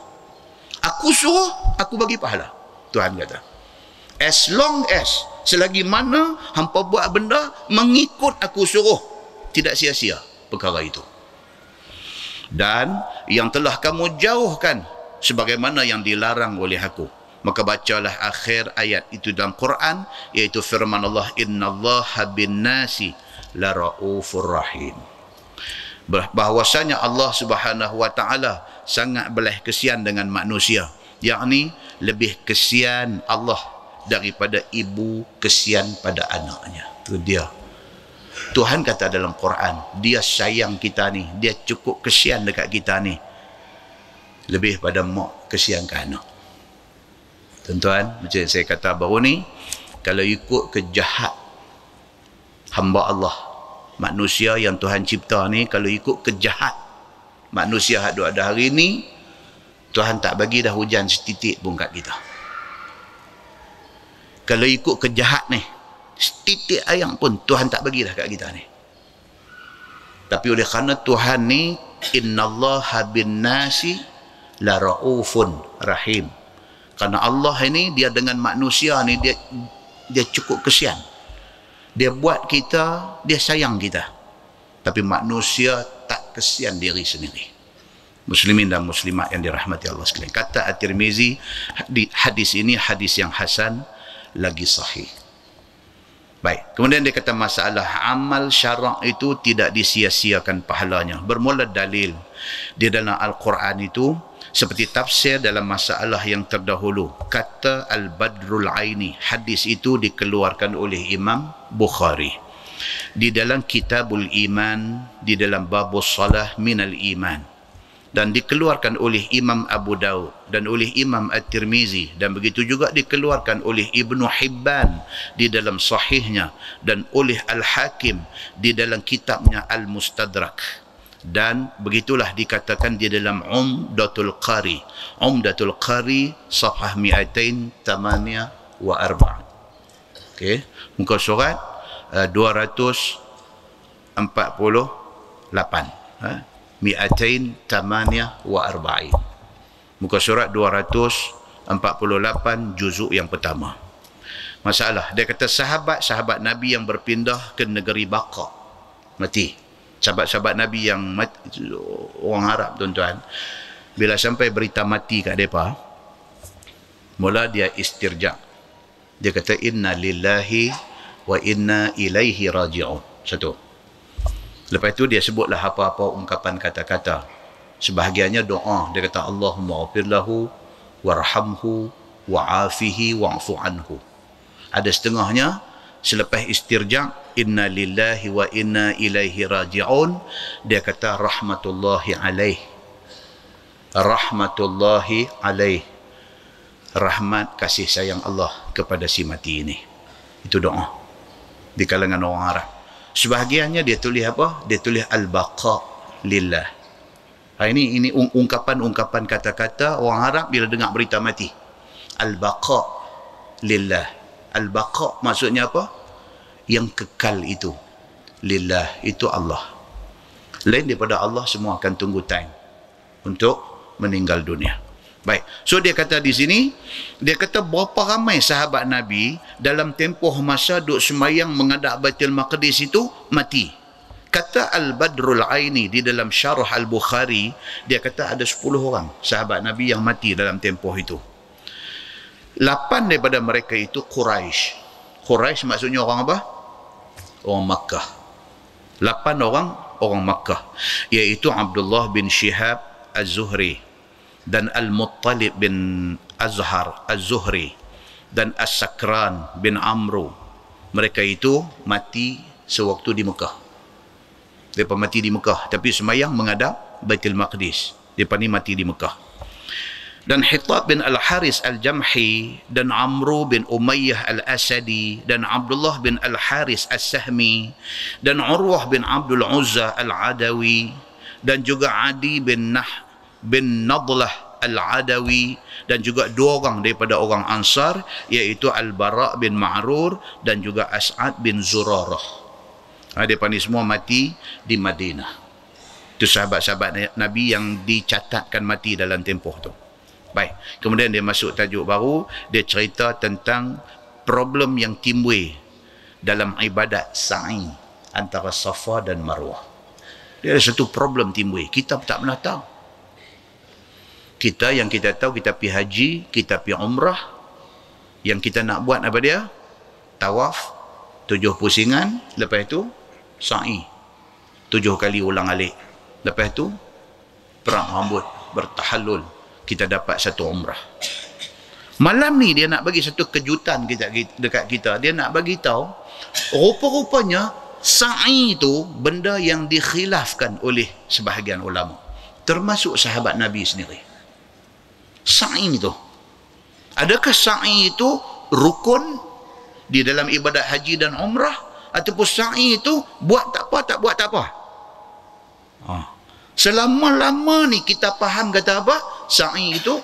Aku suruh, aku bagi pahala. Tuhan kata, as long as, selagi mana hampa buat benda mengikut aku suruh, tidak sia-sia perkara itu. Dan yang telah kamu jauhkan sebagaimana yang dilarang oleh aku. Maka bacalah akhir ayat itu dalam Quran, iaitu firman Allah, innallaha bin nasi la raufur rahim. Bahwasanya Allah Subhanahu wa taala sangat belas kesian dengan manusia, yakni lebih kesian Allah daripada ibu kesian pada anaknya. Itu dia. Tuhan kata dalam Quran, dia sayang kita ni, dia cukup kesian dekat kita ni, lebih pada mak kesian ke anak. Tuan-tuan, macam saya kata baru ni, kalau ikut kejahat hamba Allah, manusia yang Tuhan cipta ni, kalau ikut kejahat manusia yang ada hari ni, Tuhan tak bagi dah hujan setitik pun kat kita. Kalau ikut kejahat ni, setitik ayam pun Tuhan tak bagi dah kat kita ni. Tapi oleh kerana Tuhan ni, innallaha bin nasi la raufun rahim. Kerana Allah ini, dia dengan manusia ni, dia cukup kesian. Dia buat kita, dia sayang kita. Tapi manusia tak kesian diri sendiri. Muslimin dan muslimat yang dirahmati Allah sekalian. Kata At-Tirmizi, hadis ini hadis yang hasan lagi sahih. Baik, kemudian dia kata masalah amal syarak itu tidak disia-siakan pahalanya. Bermula dalil di dalam Al-Quran itu, seperti tafsir dalam masalah yang terdahulu. Kata Al-Badrul Aini, hadis itu dikeluarkan oleh Imam Bukhari. Di dalam Kitabul Iman, di dalam Babus Salah Minal Iman. dan dikeluarkan oleh Imam Abu Daud dan oleh Imam At-Tirmizi, dan begitu juga dikeluarkan oleh Ibnu Hibban di dalam sahihnya dan oleh Al-Hakim di dalam kitabnya Al-Mustadrak, dan begitulah dikatakan di dalam Umdatul Qari safhah 284. Okey, muka surat 248, 248, muka surat 248, juzuk yang pertama. Masalah, dia kata sahabat-sahabat Nabi yang berpindah ke negeri Baqa mati. Sahabat-sahabat Nabi yang mati, orang Arab tuan-tuan, bila sampai berita mati kat mereka, mula dia istirja. Dia kata inna lillahi wa inna ilaihi raji'un. Satu. Lepas itu dia sebutlah apa-apa ungkapan kata-kata. Sebahagiannya doa. Dia kata Allahumma ghafir lahu warhamhu wa'afihi wa'fu anhu. Ada setengahnya selepas istirja' inna lillahi wa inna ilaihi raji'un, dia kata rahmatullahi alaih. Rahmatullahi alaih. Rahmat kasih sayang Allah kepada si mati ini. Itu doa di kalangan orang Arab. Sebahagiannya dia tulis apa? Dia tulis al-baqa lillah. Ini ungkapan-ungkapan kata-kata orang Arab bila dengar berita mati. Al-baqa lillah. Al-baqa maksudnya apa? Yang kekal itu. Lillah itu Allah. Lain daripada Allah, semua akan tunggu time untuk meninggal dunia. Baik. So dia kata di sini, dia kata berapa ramai sahabat Nabi dalam tempoh masa duk semayang menghadap Baitul Maqdis itu mati. Kata Al-Badrul Aini di dalam Syarah Al-Bukhari, dia kata ada 10 orang sahabat Nabi yang mati dalam tempoh itu. 8 daripada mereka itu Quraisy. Quraisy maksudnya orang apa? Orang Makkah. 8 orang Makkah, iaitu Abdullah bin Shihab Az-Zuhri, dan Al-Muttalib bin Azhar Az-Zuhri, dan As-Sakran bin Amru. Mereka itu mati sewaktu di Mekah. Mereka mati di Mekah, tapi semayang menghadap Baitul Maqdis. Mereka ni mati di Mekah. Dan Hittab bin Al-Haris Al-Jamhi, dan Amru bin Umayyah Al-Asadi, dan Abdullah bin Al-Haris As-Sahmi, dan Urwah bin Abdul Uzza Al-Adawi, dan juga Adi bin Nadlah Al-Adawi, dan juga 2 orang daripada orang Ansar, iaitu Al-Bara' bin Ma'rur dan juga As'ad bin Zurarah. Mereka ni semua mati di Madinah. Itu sahabat-sahabat Nabi yang dicatatkan mati dalam tempoh tu. Baik, kemudian dia masuk tajuk baru. Dia cerita tentang problem yang timbul dalam ibadat sa'i antara Safa dan Marwah. Dia ada satu problem timbul, kita tak pernah tahu. Kita yang kita tahu, kita pergi haji, kita pergi umrah, yang kita nak buat apa dia? Tawaf 7 pusingan, lepas itu sa'i 7 kali ulang alik, lepas itu perang rambut, bertahallul, kita dapat satu umrah. Malam ni dia nak bagi satu kejutan dekat kita. Dia nak bagi tahu, rupa-rupanya sa'i itu benda yang dikhilafkan oleh sebahagian ulama, termasuk sahabat Nabi sendiri. Sa'i itu, adakah sa'i itu rukun di dalam ibadat haji dan umrah, ataupun sa'i itu buat tak apa, tak buat tak apa? Selama-lama ni kita faham kata apa? Sa'i itu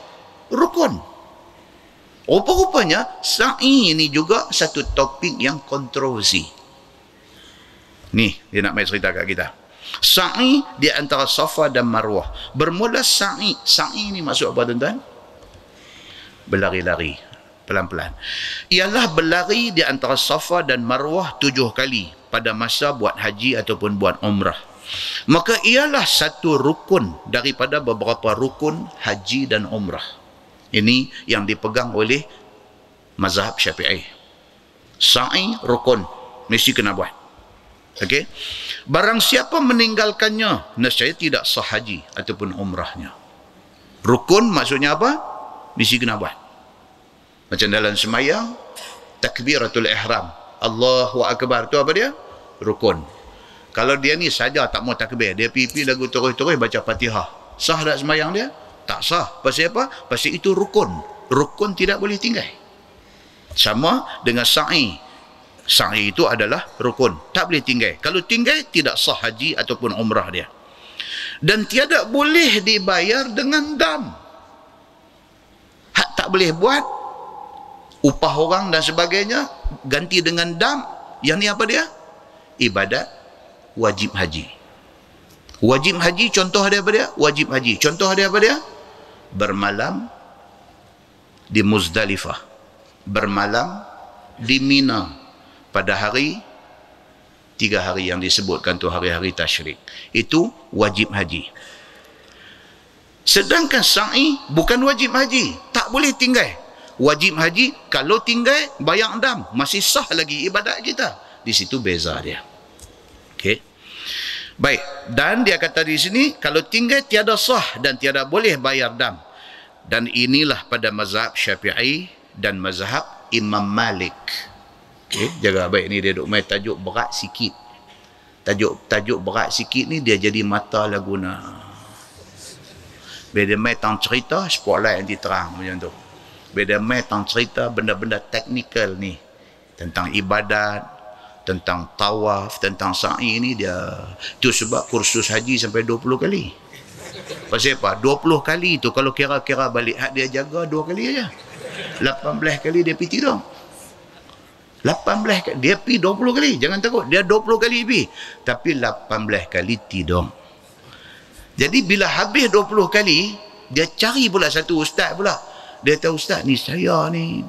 rukun. Rupa-rupanya sa'i ini juga satu topik yang kontroversi. Ni dia nak main cerita kat kita. Sa'i di antara Safa dan Marwah. Bermula sa'i. Sa'i ni maksud apa tuan-tuan? Berlari-lari, pelan-pelan. Ialah berlari di antara Safa dan Marwah 7 kali pada masa buat haji ataupun buat umrah. Maka ialah satu rukun daripada beberapa rukun haji dan umrah. Ini yang dipegang oleh mazhab Syafi'i. Sa'i rukun, mesti kena buat. Okey. Barang siapa meninggalkannya, nescaya tidak sah haji ataupun umrahnya. Rukun maksudnya apa? Mesti kena buat. Macam dalam semayang, takbiratul ihram, Allahu Akbar, tu apa dia? Rukun. Kalau dia ni saja tak mau takbir, dia pipi lagu terus-terus baca Fatihah, Sah tak sembahyang dia? Tak sah. Pasal apa? Pasal itu rukun. Rukun tidak boleh tinggal. Sama dengan sa'i. Sa'i itu adalah rukun. Tak boleh tinggal. Kalau tinggal, tidak sah haji ataupun umrah dia. Dan tiada boleh dibayar dengan dam. Hak tak boleh buat. Upah orang dan sebagainya. Ganti dengan dam. Yang ni apa dia? Ibadat wajib haji. Wajib haji, contoh dia apa dia? Wajib haji. Contoh dia apa dia? Bermalam di Muzdalifah. Bermalam di Mina. Pada hari 3 hari yang disebutkan tu hari-hari tasyrik. Itu wajib haji. Sedangkan sa'i bukan wajib haji. Tak boleh tinggal. Wajib haji, kalau tinggal bayar dam. Masih sah lagi ibadat kita. Di situ beza dia. Okey. Baik, dan dia kata di sini kalau tinggal tiada sah dan tiada boleh bayar dam. Dan inilah pada mazhab Syafi'i dan mazhab Imam Malik. Okey, jaga baik ni dia duk main tajuk berat sikit. Tajuk berat sikit ni dia jadi mata laguna. Bila dia main tang cerita spotlight nanti terang macam tu. Bila dia main tang cerita benda-benda teknikal ni tentang ibadat, tentang tawaf, tentang sa'i ni dia. Itu sebab kursus haji sampai 20 kali. Pasal apa? 20 kali tu kalau kira-kira balik hak dia jaga 2 kali aja. 18 kali dia pergi tidur. 18 kali dia pergi 20 kali. Jangan takut, dia 20 kali pergi. Tapi 18 kali tidur. Jadi bila habis 20 kali, dia cari pula satu ustaz pula. Dia tahu ustaz ni saya ni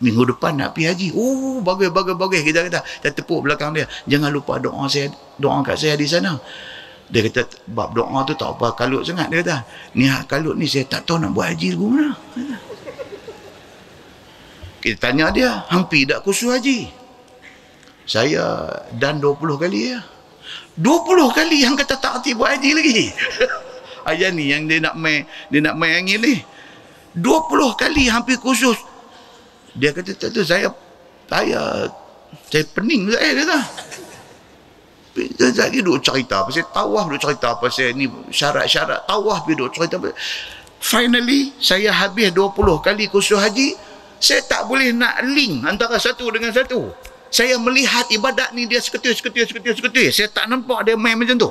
minggu depan nak pergi haji. Oh, bagus. Kita kata, kita tepuk belakang dia. Jangan lupa doa kat saya di sana. Dia kata, bab doa tu tak apa kalut sangat. Dia kata, ni hak kalut ni saya tak tahu nak buat haji ke mana. Kita tanya dia, hampir tak kursus haji? Saya dan 20 kali ya. 20 kali yang kata tak hati buat haji lagi. Ayah ni yang dia nak main angin ni. 20 kali hampir kursus. Dia kata tak tu saya pening juga dia kata. Dia duk cerita pasal tawaf, duk cerita pasal ni syarat-syarat tawaf, dia duk cerita. Finally saya habis 20 kali kursus haji, saya tak boleh nak link antara satu dengan satu. Saya melihat ibadat ni dia seketul. Saya tak nampak dia main macam tu.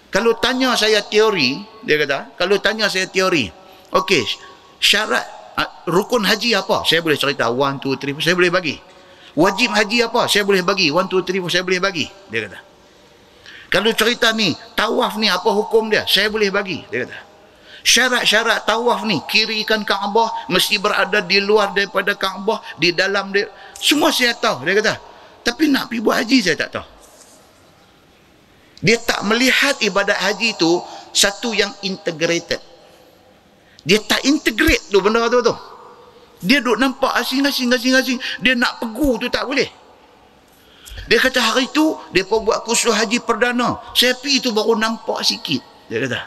Kalau tanya saya teori, dia kata, kalau tanya saya teori, okey, syarat rukun haji apa? Saya boleh cerita 1, 2, 3, saya boleh bagi. Wajib haji apa? Saya boleh bagi 1, 2, 3, saya boleh bagi. Dia kata. Kalau cerita ni, tawaf ni apa hukum dia? Saya boleh bagi. Dia kata. Syarat-syarat tawaf ni, kirikan Kaabah, mesti berada di luar daripada Kaabah, di dalam dia. Semua saya tahu, dia kata. Tapi nak pergi buat haji saya tak tahu. Dia tak melihat ibadat haji tu satu yang integrated. Dia tak integrate tu benda tu. Dia duk nampak asing. Dia nak pegu tu tak boleh. Dia kata hari tu dia pun buat kursus haji perdana. Saya pergi tu baru nampak sikit. Dia kata.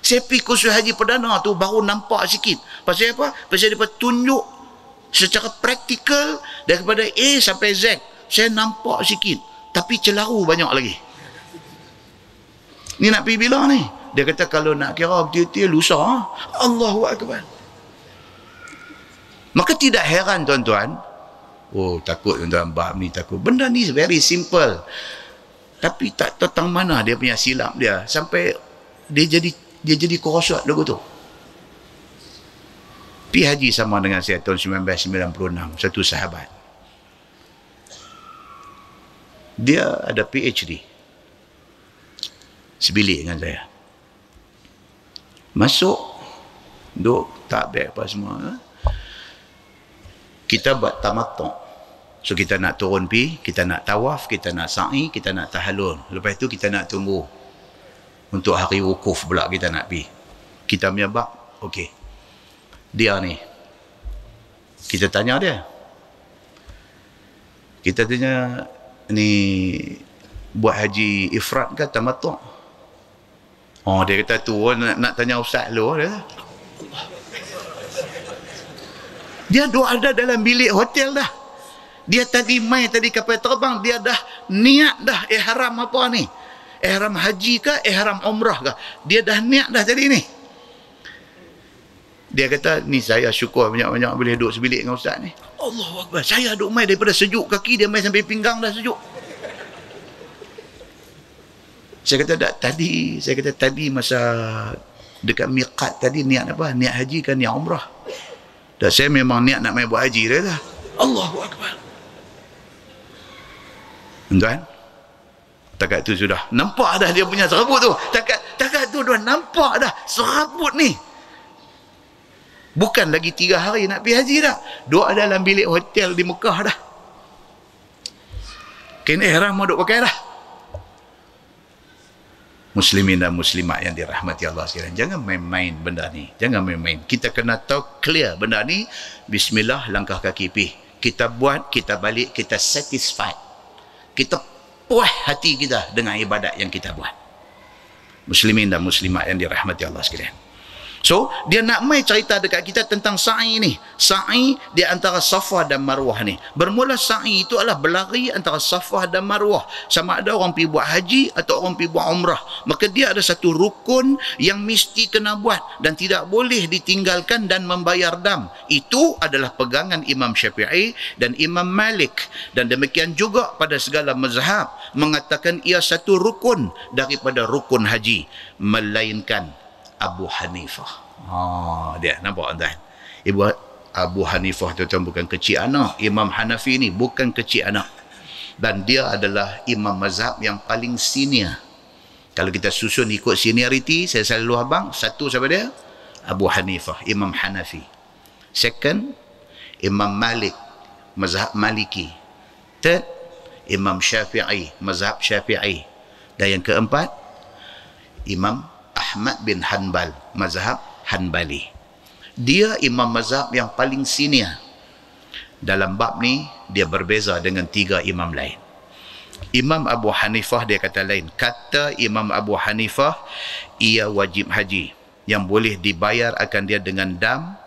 Saya pergi kursus haji perdana tu baru nampak sikit. Pasal apa? Pasal dia tunjuk secara praktikal daripada A sampai Z. Saya nampak sikit. Tapi celaru banyak lagi. Ni nak pergi bila ni? Dia kata kalau nak kira betul-betul lusa. Allahu Akbar. Maka tidak heran tuan-tuan. Oh takut tuan-tuan, bab ni takut. Benda ni very simple. Tapi tak tahu tang mana dia punya silap dia. Sampai dia jadi korosot lagu tu. Pergi haji sama dengan saya tahun 1996. Satu sahabat. Dia ada PhD. Sebilik dengan saya. Masuk. Duk tak beg apa semua. Kita buat tamattu'. So kita nak turun pi, kita nak tawaf, kita nak sa'i, kita nak tahallul. Lepas tu kita nak tunggu. Untuk hari wukuf pula kita nak pi. Kita punya bab, okey. Dia ni. Kita tanya dia. Kita tanya, ni buat haji ifrat ke tamattu'? Oh, dia kata tu, nak tanya ustaz lu. Dia duk ada dalam bilik hotel dah. Dia tadi kapal terbang, dia dah niat dah ihram apa ni. ihram haji kah, ihram umrah kah? Dia dah niat dah tadi ni. Dia kata, ni saya syukur banyak-banyak boleh duduk sebilik dengan ustaz ni. Allahu Akbar. Saya duduk mai daripada sejuk kaki, dia mai sampai pinggang dah sejuk. Saya kata tadi masa dekat miqat tadi niat apa? Niat haji kan niat umrah. Dan saya memang niat nak mai buat haji dia lah. Allahu Akbar. Tuan, takat tu sudah nampak dah dia punya serabut tu. Takat tu dah nampak dah serabut ni. Bukan lagi 3 hari nak pergi haji dah. Duduk dalam bilik hotel di Mekah dah. Kain ihram mau duk pakai dah. Muslimin dan muslimat yang dirahmati Allah sekalian, jangan main-main benda ni. Jangan main-main. Kita kena tahu clear benda ni. Bismillah, langkah kaki pi. Kita buat, kita balik, kita satisfied. Kita puas hati kita dengan ibadat yang kita buat. Muslimin dan muslimat yang dirahmati Allah sekalian. So, dia nak mai cerita dekat kita tentang sa'i ni. Sa'i di antara Safa dan Marwah ni. Bermula sa'i itu adalah berlari antara Safa dan Marwah. Sama ada orang pergi buat haji atau orang pergi buat umrah. Maka dia ada satu rukun yang mesti kena buat dan tidak boleh ditinggalkan dan membayar dam. Itu adalah pegangan Imam Syafi'i dan Imam Malik. Dan demikian juga pada segala mazhab mengatakan ia satu rukun daripada rukun haji. Melainkan Abu Hanifah. Dia nampak tuan. Ibu Abu Hanifah tuan bukan kecil anak. Imam Hanafi ni bukan kecil anak. Dan dia adalah imam mazhab yang paling senior. Kalau kita susun ikut seniority, saya selalu abang, satu siapa dia? Abu Hanifah, Imam Hanafi. Second, Imam Malik, mazhab Maliki. Third, Imam Syafi'i, mazhab Syafi'i. Dan yang keempat, Imam Ahmad bin Hanbal, mazhab Hanbali. Dia imam mazhab yang paling senior. Dalam bab ni, dia berbeza dengan 3 imam lain. Imam Abu Hanifah dia kata lain. Kata Imam Abu Hanifah, ia wajib haji yang boleh dibayar akan dia dengan dam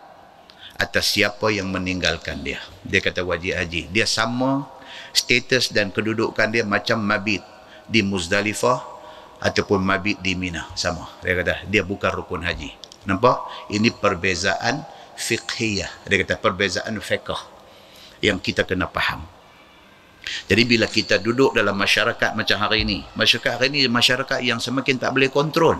atas siapa yang meninggalkan dia. Dia kata wajib haji. Dia sama status dan kedudukan dia macam mabit di Muzdalifah ataupun mabit di Mina, sama. Dia kata dia bukan rukun haji. Nampak? Ini perbezaan fiqhiyah. Dia kata perbezaan fiqh yang kita kena faham. Jadi bila kita duduk dalam masyarakat macam hari ini, masyarakat hari ini masyarakat yang semakin tak boleh kontrol.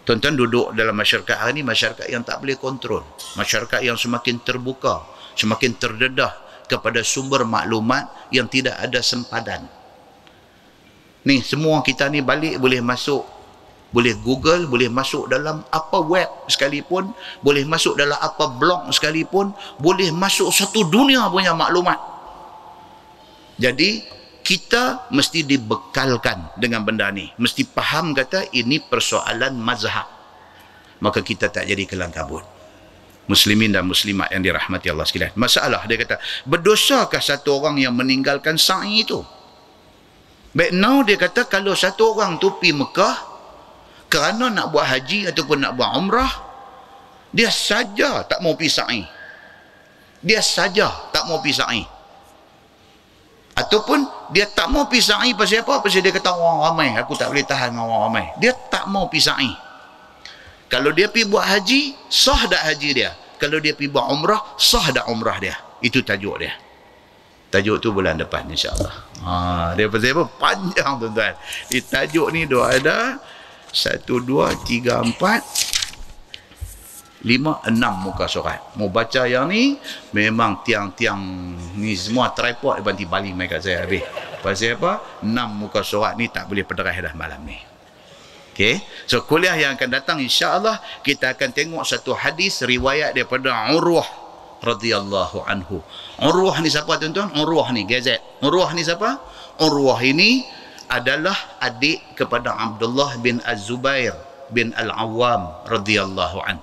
Tuan-tuan duduk dalam masyarakat hari ini, masyarakat yang tak boleh kontrol. Masyarakat yang semakin terbuka, semakin terdedah kepada sumber maklumat yang tidak ada sempadan. Ni semua kita ni balik boleh masuk, boleh Google, boleh masuk dalam apa web sekalipun, boleh masuk dalam apa blog sekalipun, boleh masuk satu dunia punya maklumat. Jadi kita mesti dibekalkan dengan benda ni. Mesti faham kata ini persoalan mazhab. Maka kita tak jadi kelang kabut. Muslimin dan muslimat yang dirahmati Allah sekalian. Masalah dia kata, berdosakah satu orang yang meninggalkan sa'i itu? Baik, now dia kata kalau satu orang tu pergi Mekah kerana nak buat haji ataupun nak buat umrah, dia saja tak mau pergi sa'i. Dia saja tak mau pergi sa'i. Ataupun dia tak mau pergi sa'i pasal apa? Pasal dia kata orang ramai, aku tak boleh tahan dengan orang ramai. Dia tak mau pergi sa'i. Kalau dia pergi buat haji, sah tak haji dia? Kalau dia pergi buat umrah, sah tak umrah dia? Itu tajuk dia. Tajuk tu bulan depan insya-Allah. Dia pasal apa? Panjang tuan-tuan. Di tajuk ni dah ada 1 2 3 4 5 6 muka surat. Mau baca yang ni memang tiang-tiang ni semua tripod banti baling mai kat saya habis. Pasal apa? 6 muka surat ni tak boleh pederai dah malam ni. Okey. So kuliah yang akan datang insya-Allah kita akan tengok satu hadis riwayat daripada Urwah radhiyallahu anhu. Urwah ni siapa tuan-tuan? Urwah ni gazet. Urwah ni siapa? Urwah ini adalah adik kepada Abdullah bin Az-Zubair bin Al-Awwam radhiyallahu an.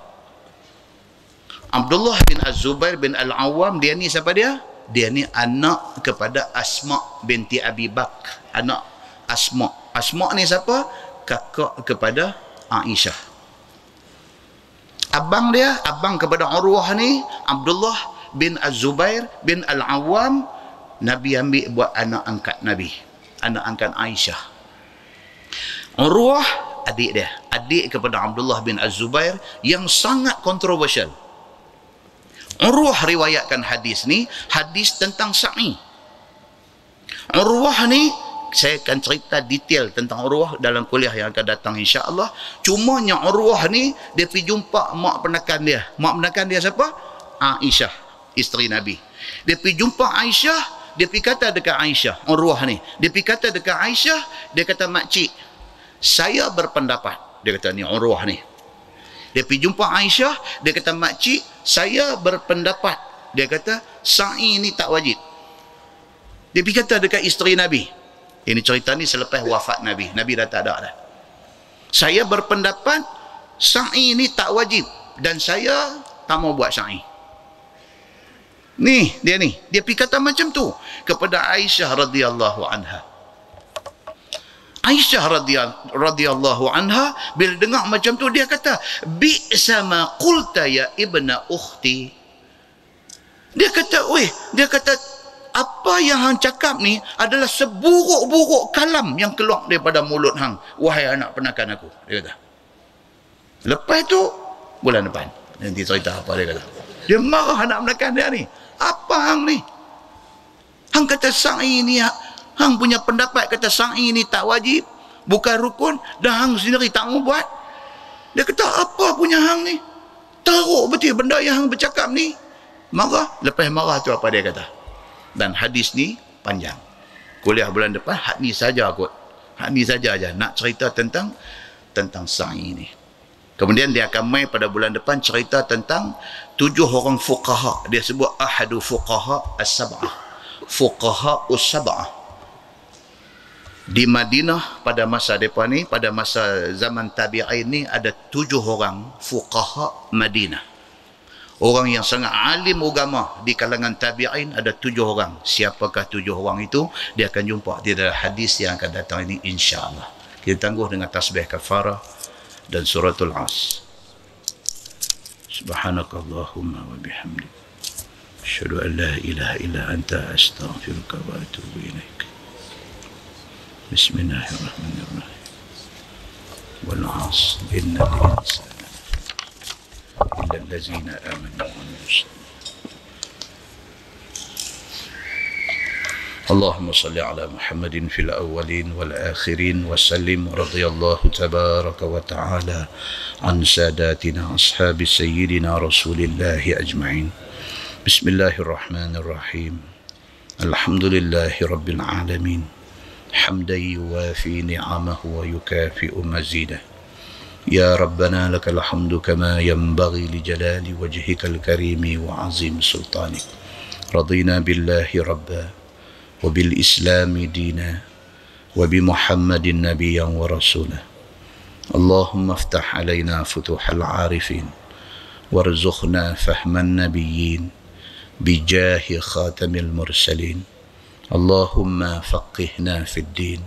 Abdullah bin Az-Zubair bin Al-Awwam dia ni siapa dia? Dia ni anak kepada Asma binti Abi Bakr. Anak Asma. Asma ni siapa? Kakak kepada Aisyah. Abang dia, abang kepada Urwah ni, Abdullah bin Az-Zubair bin Al-Awwam, Nabi ambil buat anak angkat Nabi, anak angkat Aisyah. Urwah adik dia, adik kepada Abdullah bin Az-Zubair yang sangat kontroversial. Urwah riwayatkan hadis ni, hadis tentang sa'i. Urwah ni, saya akan cerita detail tentang Urwah dalam kuliah yang akan datang insya-Allah. Cumanya Urwah ni dia pergi jumpa mak penakan dia. Mak penakan dia siapa? Aisyah, isteri Nabi. Dia pergi jumpa Aisyah, dia pergi kata dekat Aisyah, Urwah ni. Dia pergi kata dekat Aisyah, dia kata, "Makcik, saya berpendapat." Dia kata ni Urwah ni. Dia pergi jumpa Aisyah, dia kata, "Makcik, saya berpendapat." Dia kata, "Sa'i ni tak wajib." Dia pergi kata dekat isteri Nabi. Ini cerita ni selepas wafat Nabi. Nabi dah tak ada dah. "Saya berpendapat sa'i ni tak wajib dan saya tak mau buat sa'i." Ni, dia pergi kata macam tu kepada Aisyah radhiyallahu anha. Aisyah radhiyallahu anha bila dengar macam tu dia kata, "Bi'sa ma qulta ya ibna ukhti." Dia kata, apa yang hang cakap ni adalah seburuk-buruk kalam yang keluar daripada mulut hang, wahai anak penakan aku. Dia kata. Lepas tu bulan depan nanti cerita apa dia kata. Dia marah anak penakan dia ni. Apa hang ni? Hang kata sa'i ni, hang punya pendapat kata sa'i ni tak wajib, bukan rukun, dan hang sendiri tak mau buat. Dia kata, apa punya hang ni? Teruk betul benda yang hang bercakap ni. Marah. Lepas marah tu apa dia kata? Dan hadis ni panjang. Kuliah bulan depan hak ni saja kot. Hak ni saja aja nak cerita tentang sa'i ni. Kemudian dia akan mai pada bulan depan cerita tentang 7 orang fuqaha. Dia sebut ahadu fuqaha as-sab'ah. Fuqaha us-sab'ah. Di Madinah pada masa depan ni, pada masa zaman tabi'in ni, ada 7 orang fuqaha Madinah. Orang yang sangat alim agama di kalangan tabi'in ada 7 orang. Siapakah 7 orang itu? Dia akan jumpa di dalam hadis yang akan datang ini insya-Allah. Kita tangguh dengan tasbih kafarah dan suratul As. Subhanakallahumma wa bihamdik, asyhadu an la ilaha illa anta, astaghfiruka wa atubu ilaik. Bismillahirrahmanirrahim. Wal 'asr innal insana إلا الذين آمنوا وعملوا الصالحات. اللهم صل على محمد في الأولين والآخرين وسلم. رضي الله تبارك وتعالى عن ساداتنا أصحاب سيدنا رسول الله أجمعين. بسم الله الرحمن الرحيم. الحمد لله رب العالمين حمدا يوافي نعمه ويكافئ مزيده. يا ربنا لك الحمد كما ينبغي لجلال وجهك الكريم وعظيم سلطانك. رضينا بالله ربا وبالإسلام دينا وبمحمد نبيا ورسولا. اللهم افتح علينا فتوح العارفين وارزقنا فهم النبيين بجاه خاتم المرسلين. اللهم فقهنا في الدين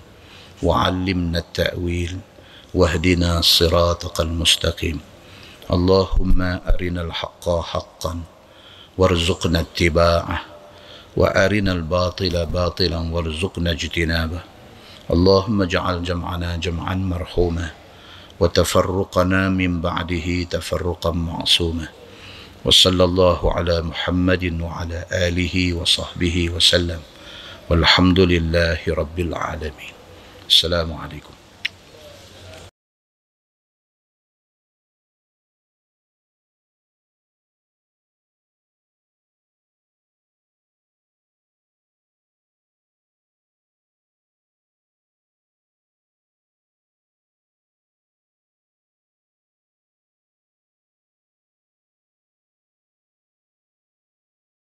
وعلمنا التأويل واهدنا صراطك المستقيم. اللهم أرنا الحق حقا وارزقنا اتباعه وأرنا الباطل باطلا وارزقنا اجتنابه. اللهم اجعل جمعنا جمعا مرحوما وتفرقنا من بعده تفرقا معصوما. وصلى الله على محمد وعلى آله وصحبه وسلم والحمد لله رب العالمين. السلام عليكم.